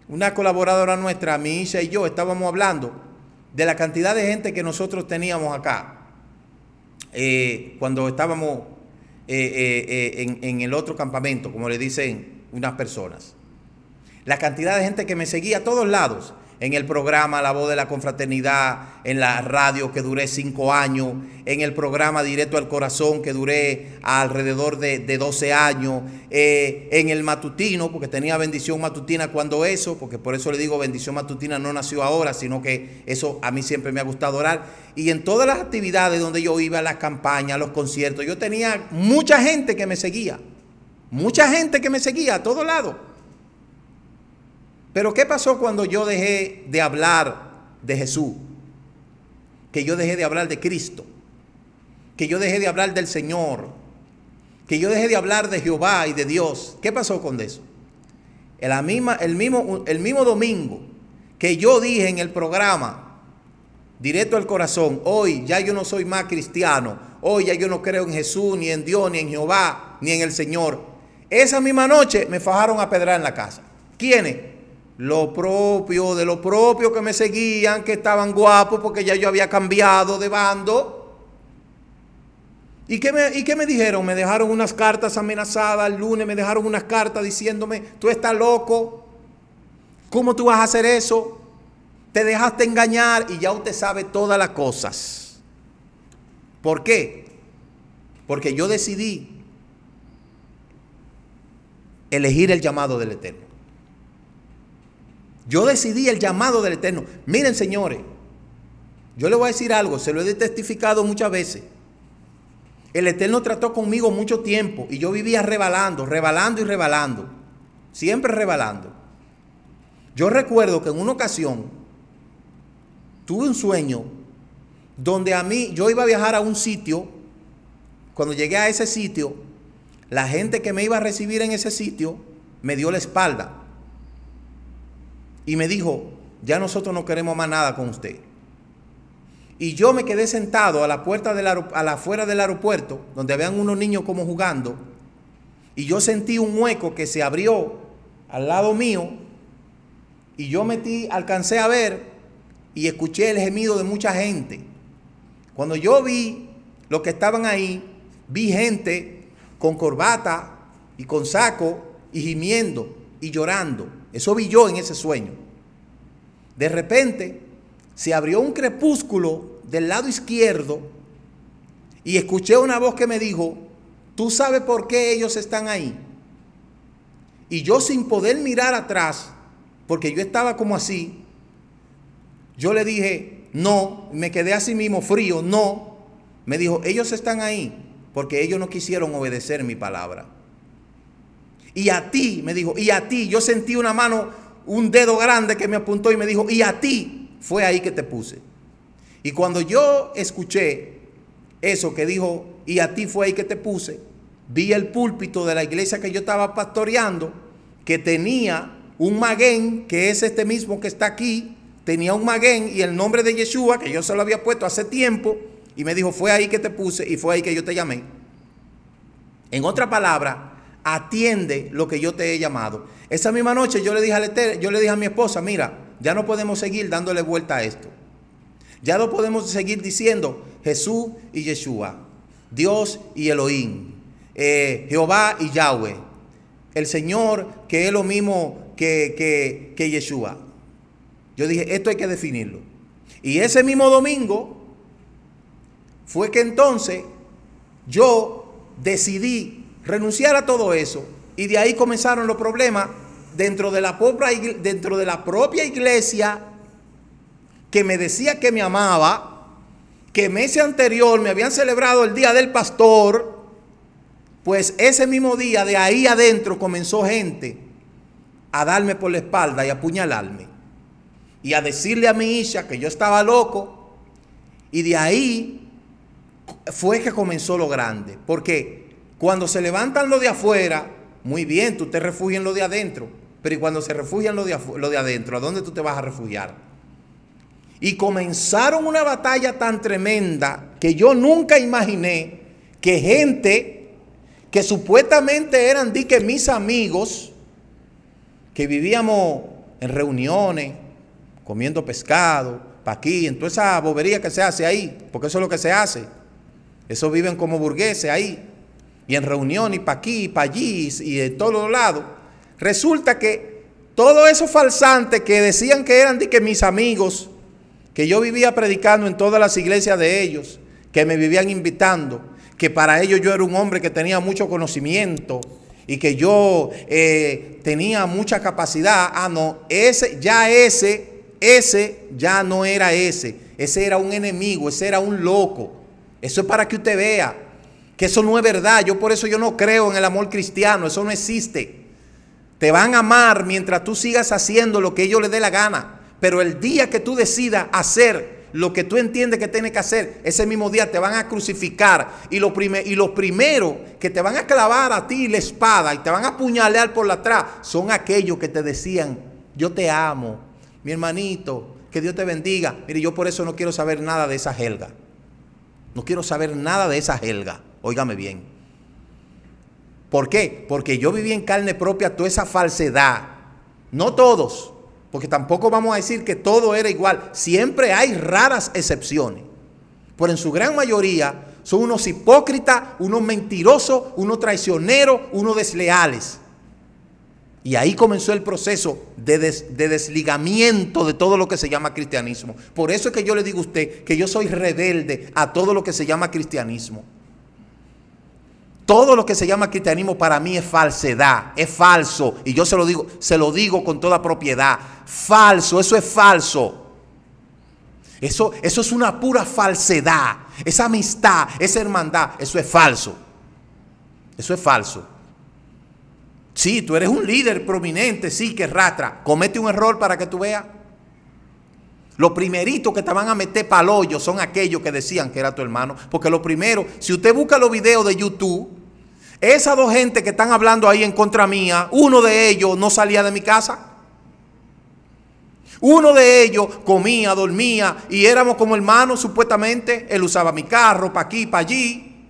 una colaboradora nuestra, mi hija y yo, estábamos hablando de la cantidad de gente que nosotros teníamos acá. Cuando estábamos en el otro campamento, como le dicen unas personas. La cantidad de gente que me seguía a todos lados, en el programa La Voz de la Confraternidad, en la radio que duré 5 años, en el programa Directo al Corazón que duré alrededor de 12 años, en el matutino, porque tenía bendición matutina porque por eso le digo bendición matutina no nació ahora, sino que eso a mí siempre me ha gustado orar. Y en todas las actividades donde yo iba, las campañas, los conciertos, yo tenía mucha gente que me seguía a todos lados. Pero ¿qué pasó cuando yo dejé de hablar de Jesús? Que yo dejé de hablar de Cristo. Que yo dejé de hablar del Señor. Que yo dejé de hablar de Jehová y de Dios. ¿Qué pasó con eso? El mismo domingo que yo dije en el programa Directo al Corazón: hoy ya yo no soy más cristiano. Hoy ya yo no creo en Jesús, ni en Dios, ni en Jehová, ni en el Señor. Esa misma noche me fajaron a pedrar en la casa. ¿Quiénes? De lo propio que me seguían, que estaban guapos porque ya yo había cambiado de bando. ¿Y qué me dijeron? Me dejaron unas cartas amenazadas. El lunes me dejaron unas cartas diciéndome: tú estás loco, ¿cómo tú vas a hacer eso? Te dejaste engañar. Y ya usted sabe todas las cosas. ¿Por qué? Porque yo decidí elegir el llamado del Eterno. Yo decidí el llamado del Eterno. Miren, señores, yo le voy a decir algo, se lo he testificado muchas veces. El Eterno trató conmigo mucho tiempo y yo vivía rebalando, siempre rebalando. Yo recuerdo que en una ocasión tuve un sueño donde yo iba a viajar a un sitio. Cuando llegué a ese sitio, la gente que me iba a recibir en ese sitio me dio la espalda. Y me dijo: ya nosotros no queremos más nada con usted. Y yo me quedé sentado a la puerta afuera del aeropuerto, donde habían unos niños como jugando. Y yo sentí un hueco que se abrió al lado mío. Y yo alcancé a ver y escuché el gemido de mucha gente. Cuando yo vi los que estaban ahí, vi gente con corbata y con saco y gimiendo y llorando. Eso vi yo en ese sueño. De repente se abrió un crepúsculo del lado izquierdo y escuché una voz que me dijo: ¿tú sabes por qué ellos están ahí? Y yo, sin poder mirar atrás, porque yo estaba como así, yo le dije: no. Me quedé así mismo frío. No. Me dijo: ellos están ahí porque ellos no quisieron obedecer mi palabra. Y a ti, me dijo, y a ti, yo sentí una mano, un dedo grande que me apuntó y me dijo, y a ti, fue ahí que te puse. Y cuando yo escuché eso que dijo, y a ti fue ahí que te puse, vi el púlpito de la iglesia que yo estaba pastoreando, que tenía un maguén, que es este mismo que está aquí, tenía un maguén y el nombre de Yeshua, que yo se lo había puesto hace tiempo, y me dijo, fue ahí que te puse y fue ahí que yo te llamé. En otra palabra, atiende lo que yo te he llamado. Esa misma noche yo le dije a mi esposa, mira, ya no podemos seguir dándole vuelta a esto. Ya no podemos seguir diciendo Jesús y Yeshua, Dios y Elohim, Jehová y Yahweh, el Señor que es lo mismo que Yeshua. Yo dije, esto hay que definirlo. Y ese mismo domingo fue que entonces yo decidí renunciar a todo eso, y de ahí comenzaron los problemas dentro de la propia iglesia, que me decía que me amaba, que meses anterior me habían celebrado el día del pastor. Pues ese mismo día, de ahí adentro, comenzó gente a darme por la espalda y a apuñalarme y a decirle a mi hija que yo estaba loco. Y de ahí fue que comenzó lo grande, porque cuando se levantan los de afuera, muy bien, tú te refugias en lo de adentro. Pero ¿y cuando se refugian lo de adentro? ¿A dónde tú te vas a refugiar? Y comenzaron una batalla tan tremenda que yo nunca imaginé que gente que supuestamente eran mis amigos, que vivíamos en reuniones, comiendo pescado, pa' aquí, en toda esa bobería que se hace ahí, porque eso es lo que se hace. Eso viven como burgueses ahí. Y en reunión, y para aquí, y para allí, y en todos los lados. Resulta que todos esos falsantes que decían que eran mis amigos, que yo vivía predicando en todas las iglesias de ellos, que me vivían invitando, que para ellos yo era un hombre que tenía mucho conocimiento y que yo tenía mucha capacidad. Ah, no, ese ya no era ese era un enemigo, ese era un loco. Eso es para que usted vea que eso no es verdad. Por eso yo no creo en el amor cristiano. Eso no existe. Te van a amar mientras tú sigas haciendo lo que ellos les dé la gana. Pero el día que tú decidas hacer lo que tú entiendes que tienes que hacer, ese mismo día te van a crucificar. Y lo primero que te van a clavar a ti la espada y te van a apuñalear por atrás son aquellos que te decían, yo te amo, mi hermanito, que Dios te bendiga. Mire, yo por eso no quiero saber nada de esa jelga. No quiero saber nada de esa jelga. Óigame bien. ¿Por qué? Porque yo viví en carne propia toda esa falsedad. No todos, porque tampoco vamos a decir que todo era igual. Siempre hay raras excepciones. Pero en su gran mayoría son unos hipócritas, unos mentirosos, unos traicioneros, unos desleales. Y ahí comenzó el proceso de desligamiento de todo lo que se llama cristianismo. Por eso es que yo le digo a usted que yo soy rebelde a todo lo que se llama cristianismo. Todo lo que se llama cristianismo para mí es falsedad, es falso. Y yo se lo digo con toda propiedad. Falso, eso es falso. Eso es una pura falsedad. Esa amistad, esa hermandad, eso es falso. Eso es falso. Sí, tú eres un líder prominente, sí, que rastra. Comete un error para que tú veas. Los primeritos que te van a meter pa'l hoyo son aquellos que decían que era tu hermano. Porque lo primero, si usted busca los videos de YouTube, esas dos gente que están hablando ahí en contra mía, uno de ellos no salía de mi casa. Uno de ellos comía, dormía y éramos como hermanos supuestamente. Él usaba mi carro para aquí, para allí.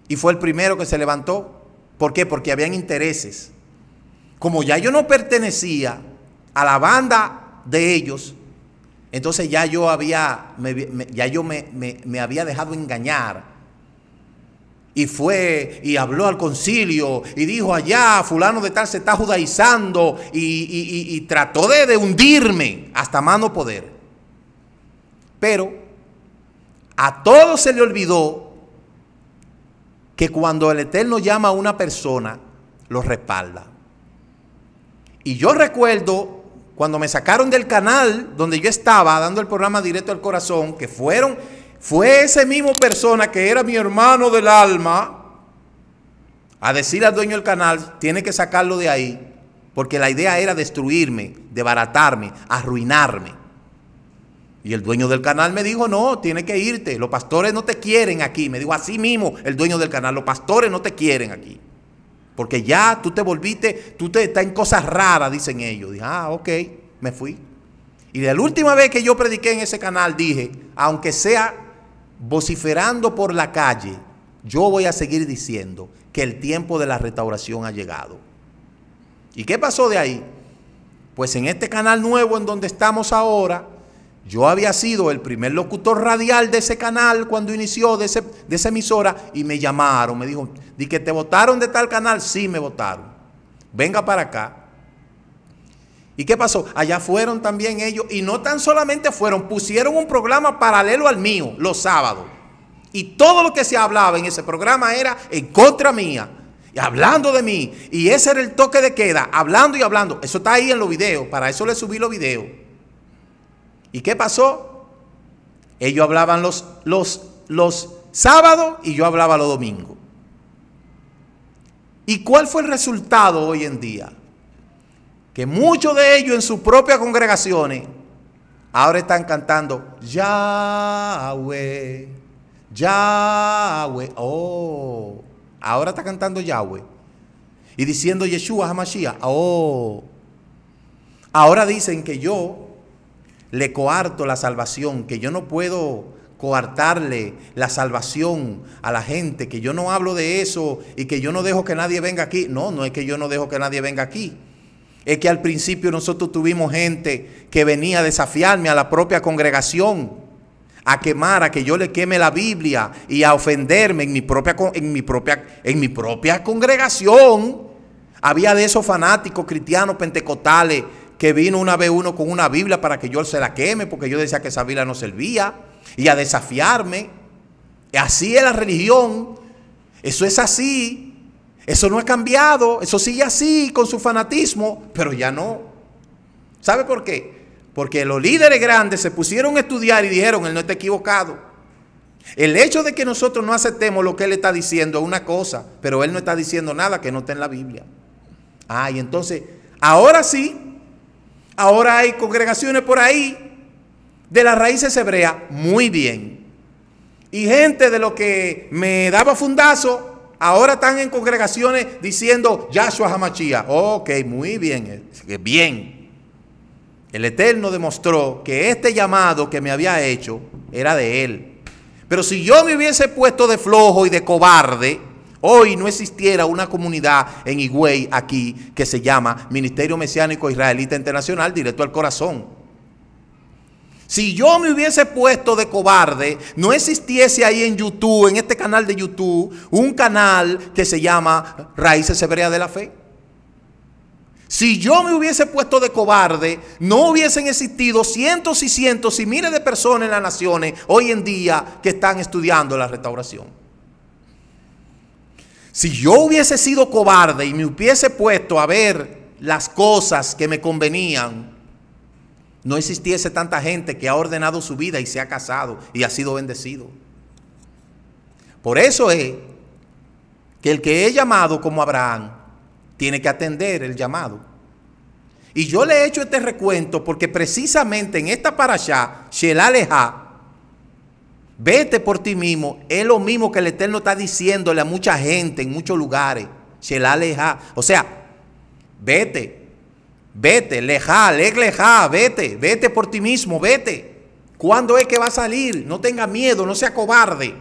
Y fue el primero que se levantó. ¿Por qué? Porque habían intereses. Como ya yo no pertenecía a la banda de ellos, entonces ya yo me había dejado engañar. Y fue y habló al concilio y dijo, allá fulano de tal se está judaizando, y trató de hundirme hasta más no poder. Pero a todos se le olvidó que cuando el Eterno llama a una persona, lo respalda. Y yo recuerdo cuando me sacaron del canal donde yo estaba dando el programa Directo al Corazón, que fueron fue ese mismo persona que era mi hermano del alma a decirle al dueño del canal, tiene que sacarlo de ahí, porque la idea era destruirme, desbaratarme, arruinarme. Y el dueño del canal me dijo, no, tiene que irte, los pastores no te quieren aquí. Me dijo así mismo el dueño del canal, los pastores no te quieren aquí. Porque ya tú te volviste, tú te estás en cosas raras, dicen ellos. Dije, ok, me fui. Y la última vez que yo prediqué en ese canal dije, aunque sea vociferando por la calle, yo voy a seguir diciendo que el tiempo de la restauración ha llegado. ¿Y qué pasó de ahí? Pues en este canal nuevo en donde estamos ahora, yo había sido el primer locutor radial de ese canal cuando inició, de esa emisora, y me llamaron, me dijo, ¿di que te votaron de tal canal? Sí, me votaron. Venga para acá. ¿Y qué pasó? Allá fueron también ellos, y no tan solamente fueron, pusieron un programa paralelo al mío, los sábados. Y todo lo que se hablaba en ese programa era en contra mía, y hablando de mí. Y ese era el toque de queda, hablando y hablando. Eso está ahí en los videos, para eso le subí los videos. ¿Y qué pasó? Ellos hablaban los sábados y yo hablaba los domingos. ¿Y cuál fue el resultado hoy en día? Que muchos de ellos en sus propias congregaciones ahora están cantando Yahweh, Yahweh. Oh, ahora está cantando Yahweh. Y diciendo Yeshua HaMashiach. Oh, ahora dicen que yo le coarto la salvación, que yo no puedo coartarle la salvación a la gente, que yo no hablo de eso y que yo no dejo que nadie venga aquí. No, no es que yo no dejo que nadie venga aquí. Es que al principio nosotros tuvimos gente que venía a desafiarme a la propia congregación, a quemar, a que yo le queme la Biblia y a ofenderme en mi propia congregación. Había de esos fanáticos cristianos pentecostales que vino una vez uno con una Biblia para que yo se la queme porque yo decía que esa Biblia no servía, y a desafiarme. Así es la religión, eso es así. Eso no ha cambiado, eso sigue así con su fanatismo, pero ya no. ¿Sabe por qué? Porque los líderes grandes se pusieron a estudiar y dijeron, él no está equivocado. El hecho de que nosotros no aceptemos lo que él está diciendo es una cosa, pero él no está diciendo nada que no está en la Biblia. Y entonces, ahora sí, ahora hay congregaciones por ahí de las raíces hebreas, muy bien. Y gente de lo que me daba fundazo, ahora están en congregaciones diciendo Yahshua HaMashiach. Ok, muy bien, bien. El Eterno demostró que este llamado que me había hecho era de Él. Pero si yo me hubiese puesto de flojo y de cobarde, hoy no existiera una comunidad en Higüey aquí que se llama Ministerio Mesiánico Israelita Internacional, directo al corazón. Si yo me hubiese puesto de cobarde, no existiese ahí en YouTube, en este canal de YouTube, un canal que se llama Raíces Hebreas de la Fe. Si yo me hubiese puesto de cobarde, no hubiesen existido cientos y cientos y miles de personas en las naciones hoy en día que están estudiando la restauración. Si yo hubiese sido cobarde y me hubiese puesto a ver las cosas que me convenían, no existiese tanta gente que ha ordenado su vida y se ha casado y ha sido bendecido. Por eso es que el que es llamado como Abraham tiene que atender el llamado. Y yo le he hecho este recuento porque precisamente en esta parashá, Shelah Lejá, vete por ti mismo, es lo mismo que el Eterno está diciéndole a mucha gente en muchos lugares. Shelah Lejá, o sea, vete. Vete, lejá, vete por ti mismo, vete. ¿Cuándo es que va a salir? No tenga miedo, no sea cobarde.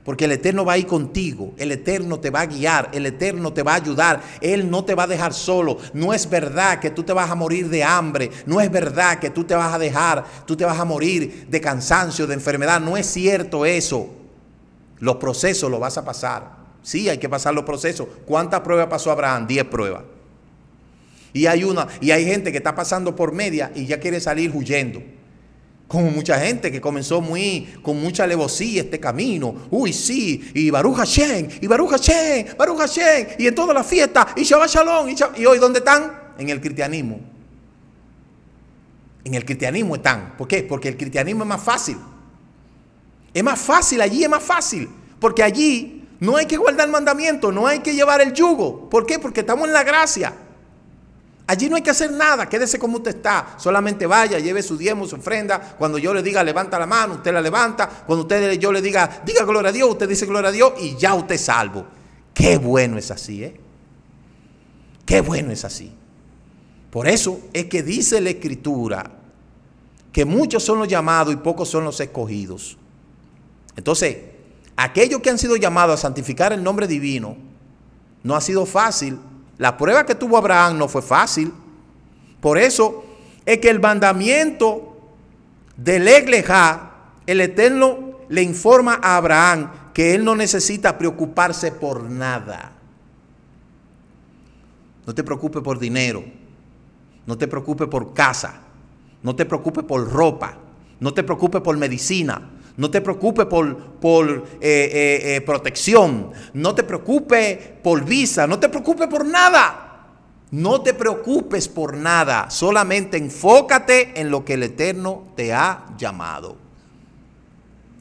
Porque el Eterno va a ir contigo, el Eterno te va a guiar, el Eterno te va a ayudar, Él no te va a dejar solo. No es verdad que tú te vas a morir de hambre, no es verdad que tú te vas a morir de cansancio, de enfermedad. No es cierto eso. Los procesos los vas a pasar. Sí, hay que pasar los procesos. ¿Cuántas pruebas pasó Abraham? 10 pruebas. Y hay gente que está pasando por media y ya quiere salir huyendo. Como mucha gente que comenzó con mucha alevosía este camino. Uy, sí, y Baruch Hashem, y Baruch Hashem, Baruch Hashem, y en toda la fiesta, y Shabbat Shalom, y hoy ¿dónde están? En el cristianismo. En el cristianismo están. ¿Por qué? Porque el cristianismo es más fácil. Es más fácil, allí es más fácil. Porque allí no hay que guardar mandamientos, no hay que llevar el yugo. ¿Por qué? Porque estamos en la gracia. Allí no hay que hacer nada, quédese como usted está. Solamente vaya, lleve su diezmo, su ofrenda. Cuando yo le diga levanta la mano, usted la levanta. Cuando yo le diga gloria a Dios, usted dice gloria a Dios y ya usted es salvo. Qué bueno es así, ¿eh? Qué bueno es así. Por eso es que dice la Escritura que muchos son los llamados y pocos son los escogidos. Entonces, aquellos que han sido llamados a santificar el nombre divino, no ha sido fácil. La prueba que tuvo Abraham no fue fácil. Por eso es que el mandamiento del Lech Lejá, el Eterno le informa a Abraham que él no necesita preocuparse por nada. No te preocupes por dinero, no te preocupes por casa, no te preocupes por ropa, no te preocupes por medicina, no te preocupes por protección, no te preocupes por visa, no te preocupes por nada. No te preocupes por nada, solamente enfócate en lo que el Eterno te ha llamado.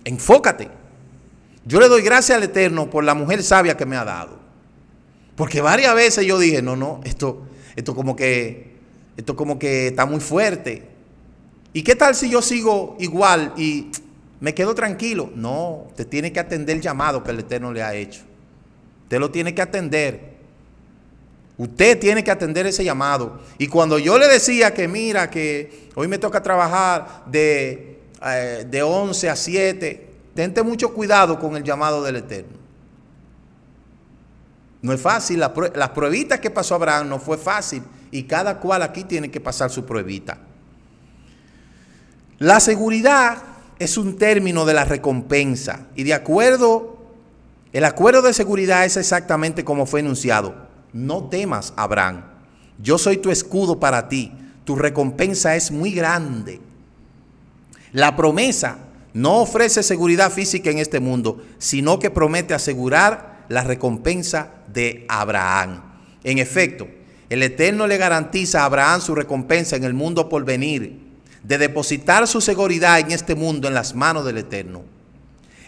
Enfócate. Yo le doy gracias al Eterno por la mujer sabia que me ha dado. Porque varias veces yo dije, no, esto como que está muy fuerte. ¿Y qué tal si yo sigo igual y me quedo tranquilo? No, usted tiene que atender el llamado que el Eterno le ha hecho. Usted lo tiene que atender. Usted tiene que atender ese llamado. Y cuando yo le decía que mira, que hoy me toca trabajar de 11 a 7, tente mucho cuidado con el llamado del Eterno. No es fácil. Las pruebitas que pasó Abraham no fue fácil. Y cada cual aquí tiene que pasar su pruebita. La seguridad es un término de la recompensa. Y el acuerdo de seguridad es exactamente como fue enunciado. No temas, Abraham. Yo soy tu escudo para ti. Tu recompensa es muy grande. La promesa no ofrece seguridad física en este mundo, sino que promete asegurar la recompensa de Abraham. En efecto, el Eterno le garantiza a Abraham su recompensa en el mundo por venir, de depositar su seguridad en este mundo en las manos del Eterno.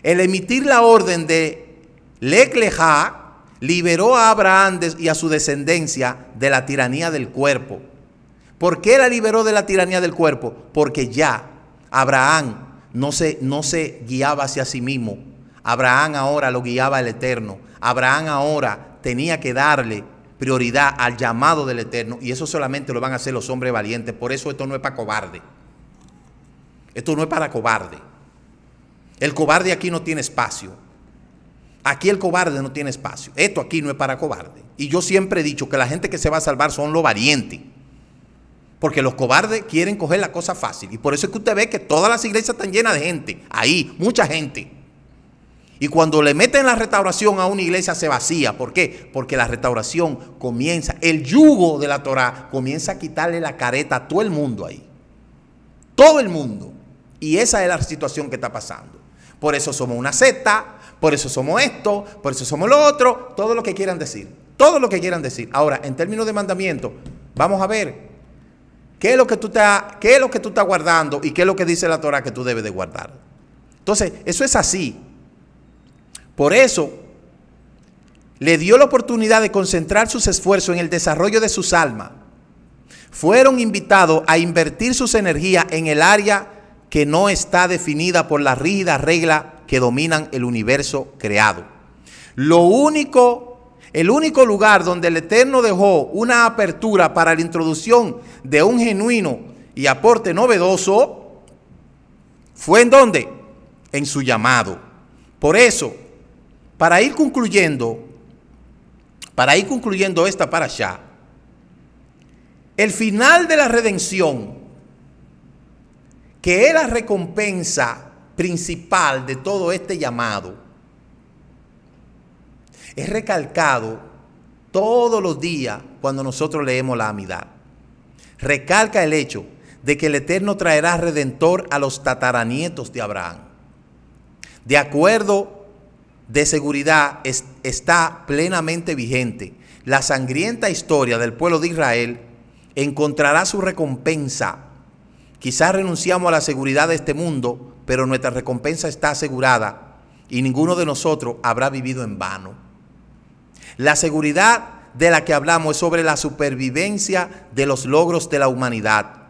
El emitir la orden de Lech Lejá liberó a Abraham y a su descendencia de la tiranía del cuerpo. ¿Por qué la liberó de la tiranía del cuerpo? Porque ya Abraham no se guiaba hacia sí mismo. Abraham ahora lo guiaba el Eterno. Abraham ahora tenía que darle prioridad al llamado del Eterno, y eso solamente lo van a hacer los hombres valientes. Por eso esto no es para cobarde. Esto no es para cobarde. El cobarde aquí no tiene espacio. Aquí el cobarde no tiene espacio. Esto aquí no es para cobarde. Y yo siempre he dicho que la gente que se va a salvar son los valientes. Porque los cobardes quieren coger la cosa fácil. Y por eso es que usted ve que todas las iglesias están llenas de gente. Ahí, mucha gente. Y cuando le meten la restauración a una iglesia se vacía. ¿Por qué? Porque la restauración comienza, el yugo de la Torah comienza a quitarle la careta a todo el mundo ahí. Todo el mundo. Y esa es la situación que está pasando. Por eso somos una secta. Por eso somos esto, por eso somos lo otro, todo lo que quieran decir, todo lo que quieran decir. Ahora, en términos de mandamiento, vamos a ver qué es lo que tú estás guardando y qué es lo que dice la Torah que tú debes de guardar. Entonces, eso es así. Por eso, le dio la oportunidad de concentrar sus esfuerzos en el desarrollo de sus almas. Fueron invitados a invertir sus energías en el área que no está definida por la rígida regla que dominan el universo creado. El único lugar donde el Eterno dejó una apertura para la introducción de un genuino y aporte novedoso fue ¿en dónde? En su llamado. Por eso, para ir concluyendo esta parashá, el final de la redención, que es la recompensa principal de todo este llamado, es recalcado todos los días cuando nosotros leemos la Amidá. Recalca el hecho de que el Eterno traerá redentor a los tataranietos de Abraham. De acuerdo de seguridad está plenamente vigente. La sangrienta historia del pueblo de Israel encontrará su recompensa. Quizás renunciamos a la seguridad de este mundo pero nuestra recompensa está asegurada y ninguno de nosotros habrá vivido en vano. La seguridad de la que hablamos es sobre la supervivencia de los logros de la humanidad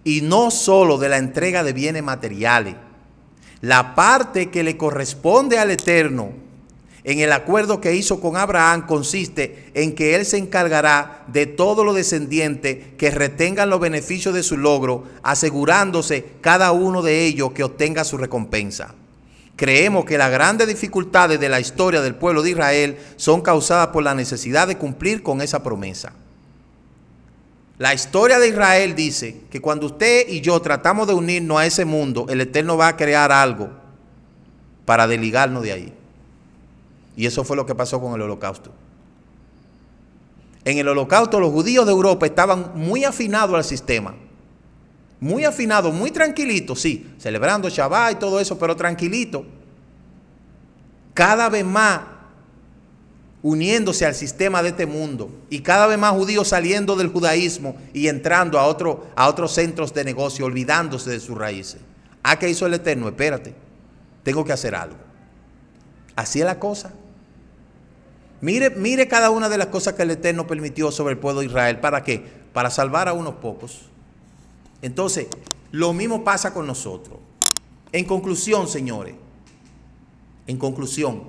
y no solo de la entrega de bienes materiales. La parte que le corresponde al Eterno en el acuerdo que hizo con Abraham consiste en que él se encargará de todos los descendientes que retengan los beneficios de su logro, asegurándose cada uno de ellos que obtenga su recompensa. Creemos que las grandes dificultades de la historia del pueblo de Israel son causadas por la necesidad de cumplir con esa promesa. La historia de Israel dice que cuando usted y yo tratamos de unirnos a ese mundo, el Eterno va a crear algo para desligarnos de ahí. Y eso fue lo que pasó con el Holocausto. En el Holocausto los judíos de Europa estaban muy afinados al sistema. Muy afinados, muy tranquilitos, sí, celebrando Shabbat y todo eso, pero tranquilito. Cada vez más uniéndose al sistema de este mundo y cada vez más judíos saliendo del judaísmo y entrando a otros centros de negocio, olvidándose de sus raíces. ¿Qué hizo el Eterno? Espérate, tengo que hacer algo. Así es la cosa. Mire cada una de las cosas que el Eterno permitió sobre el pueblo de Israel. ¿Para qué? Para salvar a unos pocos. Entonces, lo mismo pasa con nosotros. En conclusión, señores, en conclusión,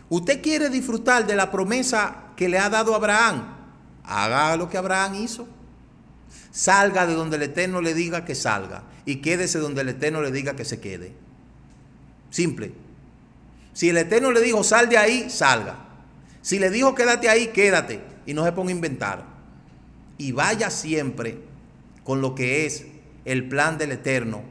usted quiere disfrutar de la promesa que le ha dado Abraham, haga lo que Abraham hizo. Salga de donde el Eterno le diga que salga y quédese donde el Eterno le diga que se quede. Simple. Si el Eterno le dijo sal de ahí, salga. Si le dijo quédate ahí, quédate y no se ponga a inventar. Y vaya siempre con lo que es el plan del Eterno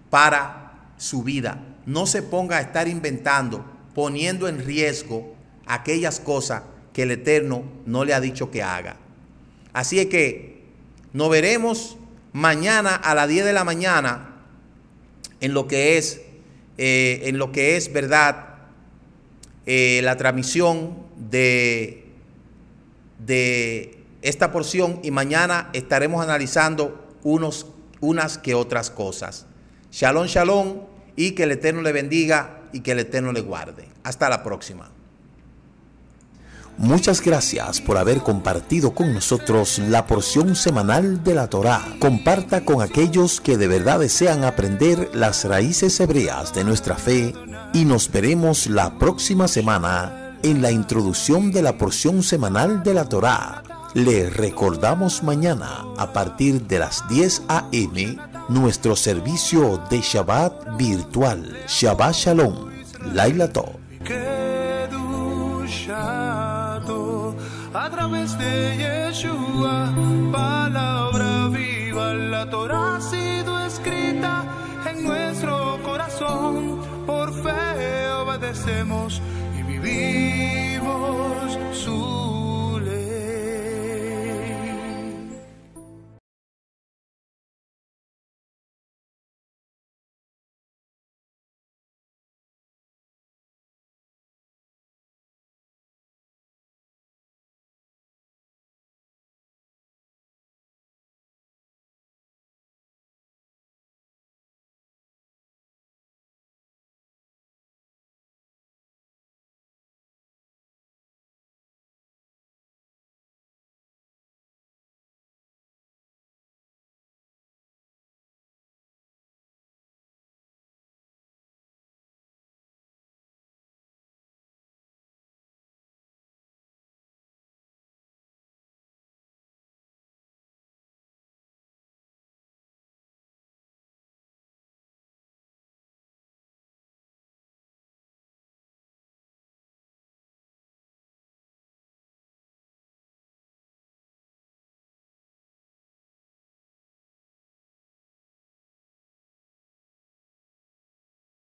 para su vida. No se ponga a estar inventando, poniendo en riesgo aquellas cosas que el Eterno no le ha dicho que haga. Así es que nos veremos mañana a las 10 de la mañana en lo que es verdad, la transmisión de esta porción, y mañana estaremos analizando unas que otras cosas. Shalom, shalom, y que el Eterno le bendiga y que el Eterno le guarde. Hasta la próxima. Muchas gracias por haber compartido con nosotros la porción semanal de la Torá. Comparta con aquellos que de verdad desean aprender las raíces hebreas de nuestra fe y nos veremos la próxima semana en la introducción de la porción semanal de la Torá. Le recordamos mañana a partir de las 10 a.m. nuestro servicio de Shabbat virtual. Shabbat Shalom. Laila Tov. A través de Yeshua, palabra viva, la Torá ha sido escrita en nuestro corazón. Por fe obedecemos y vivimos.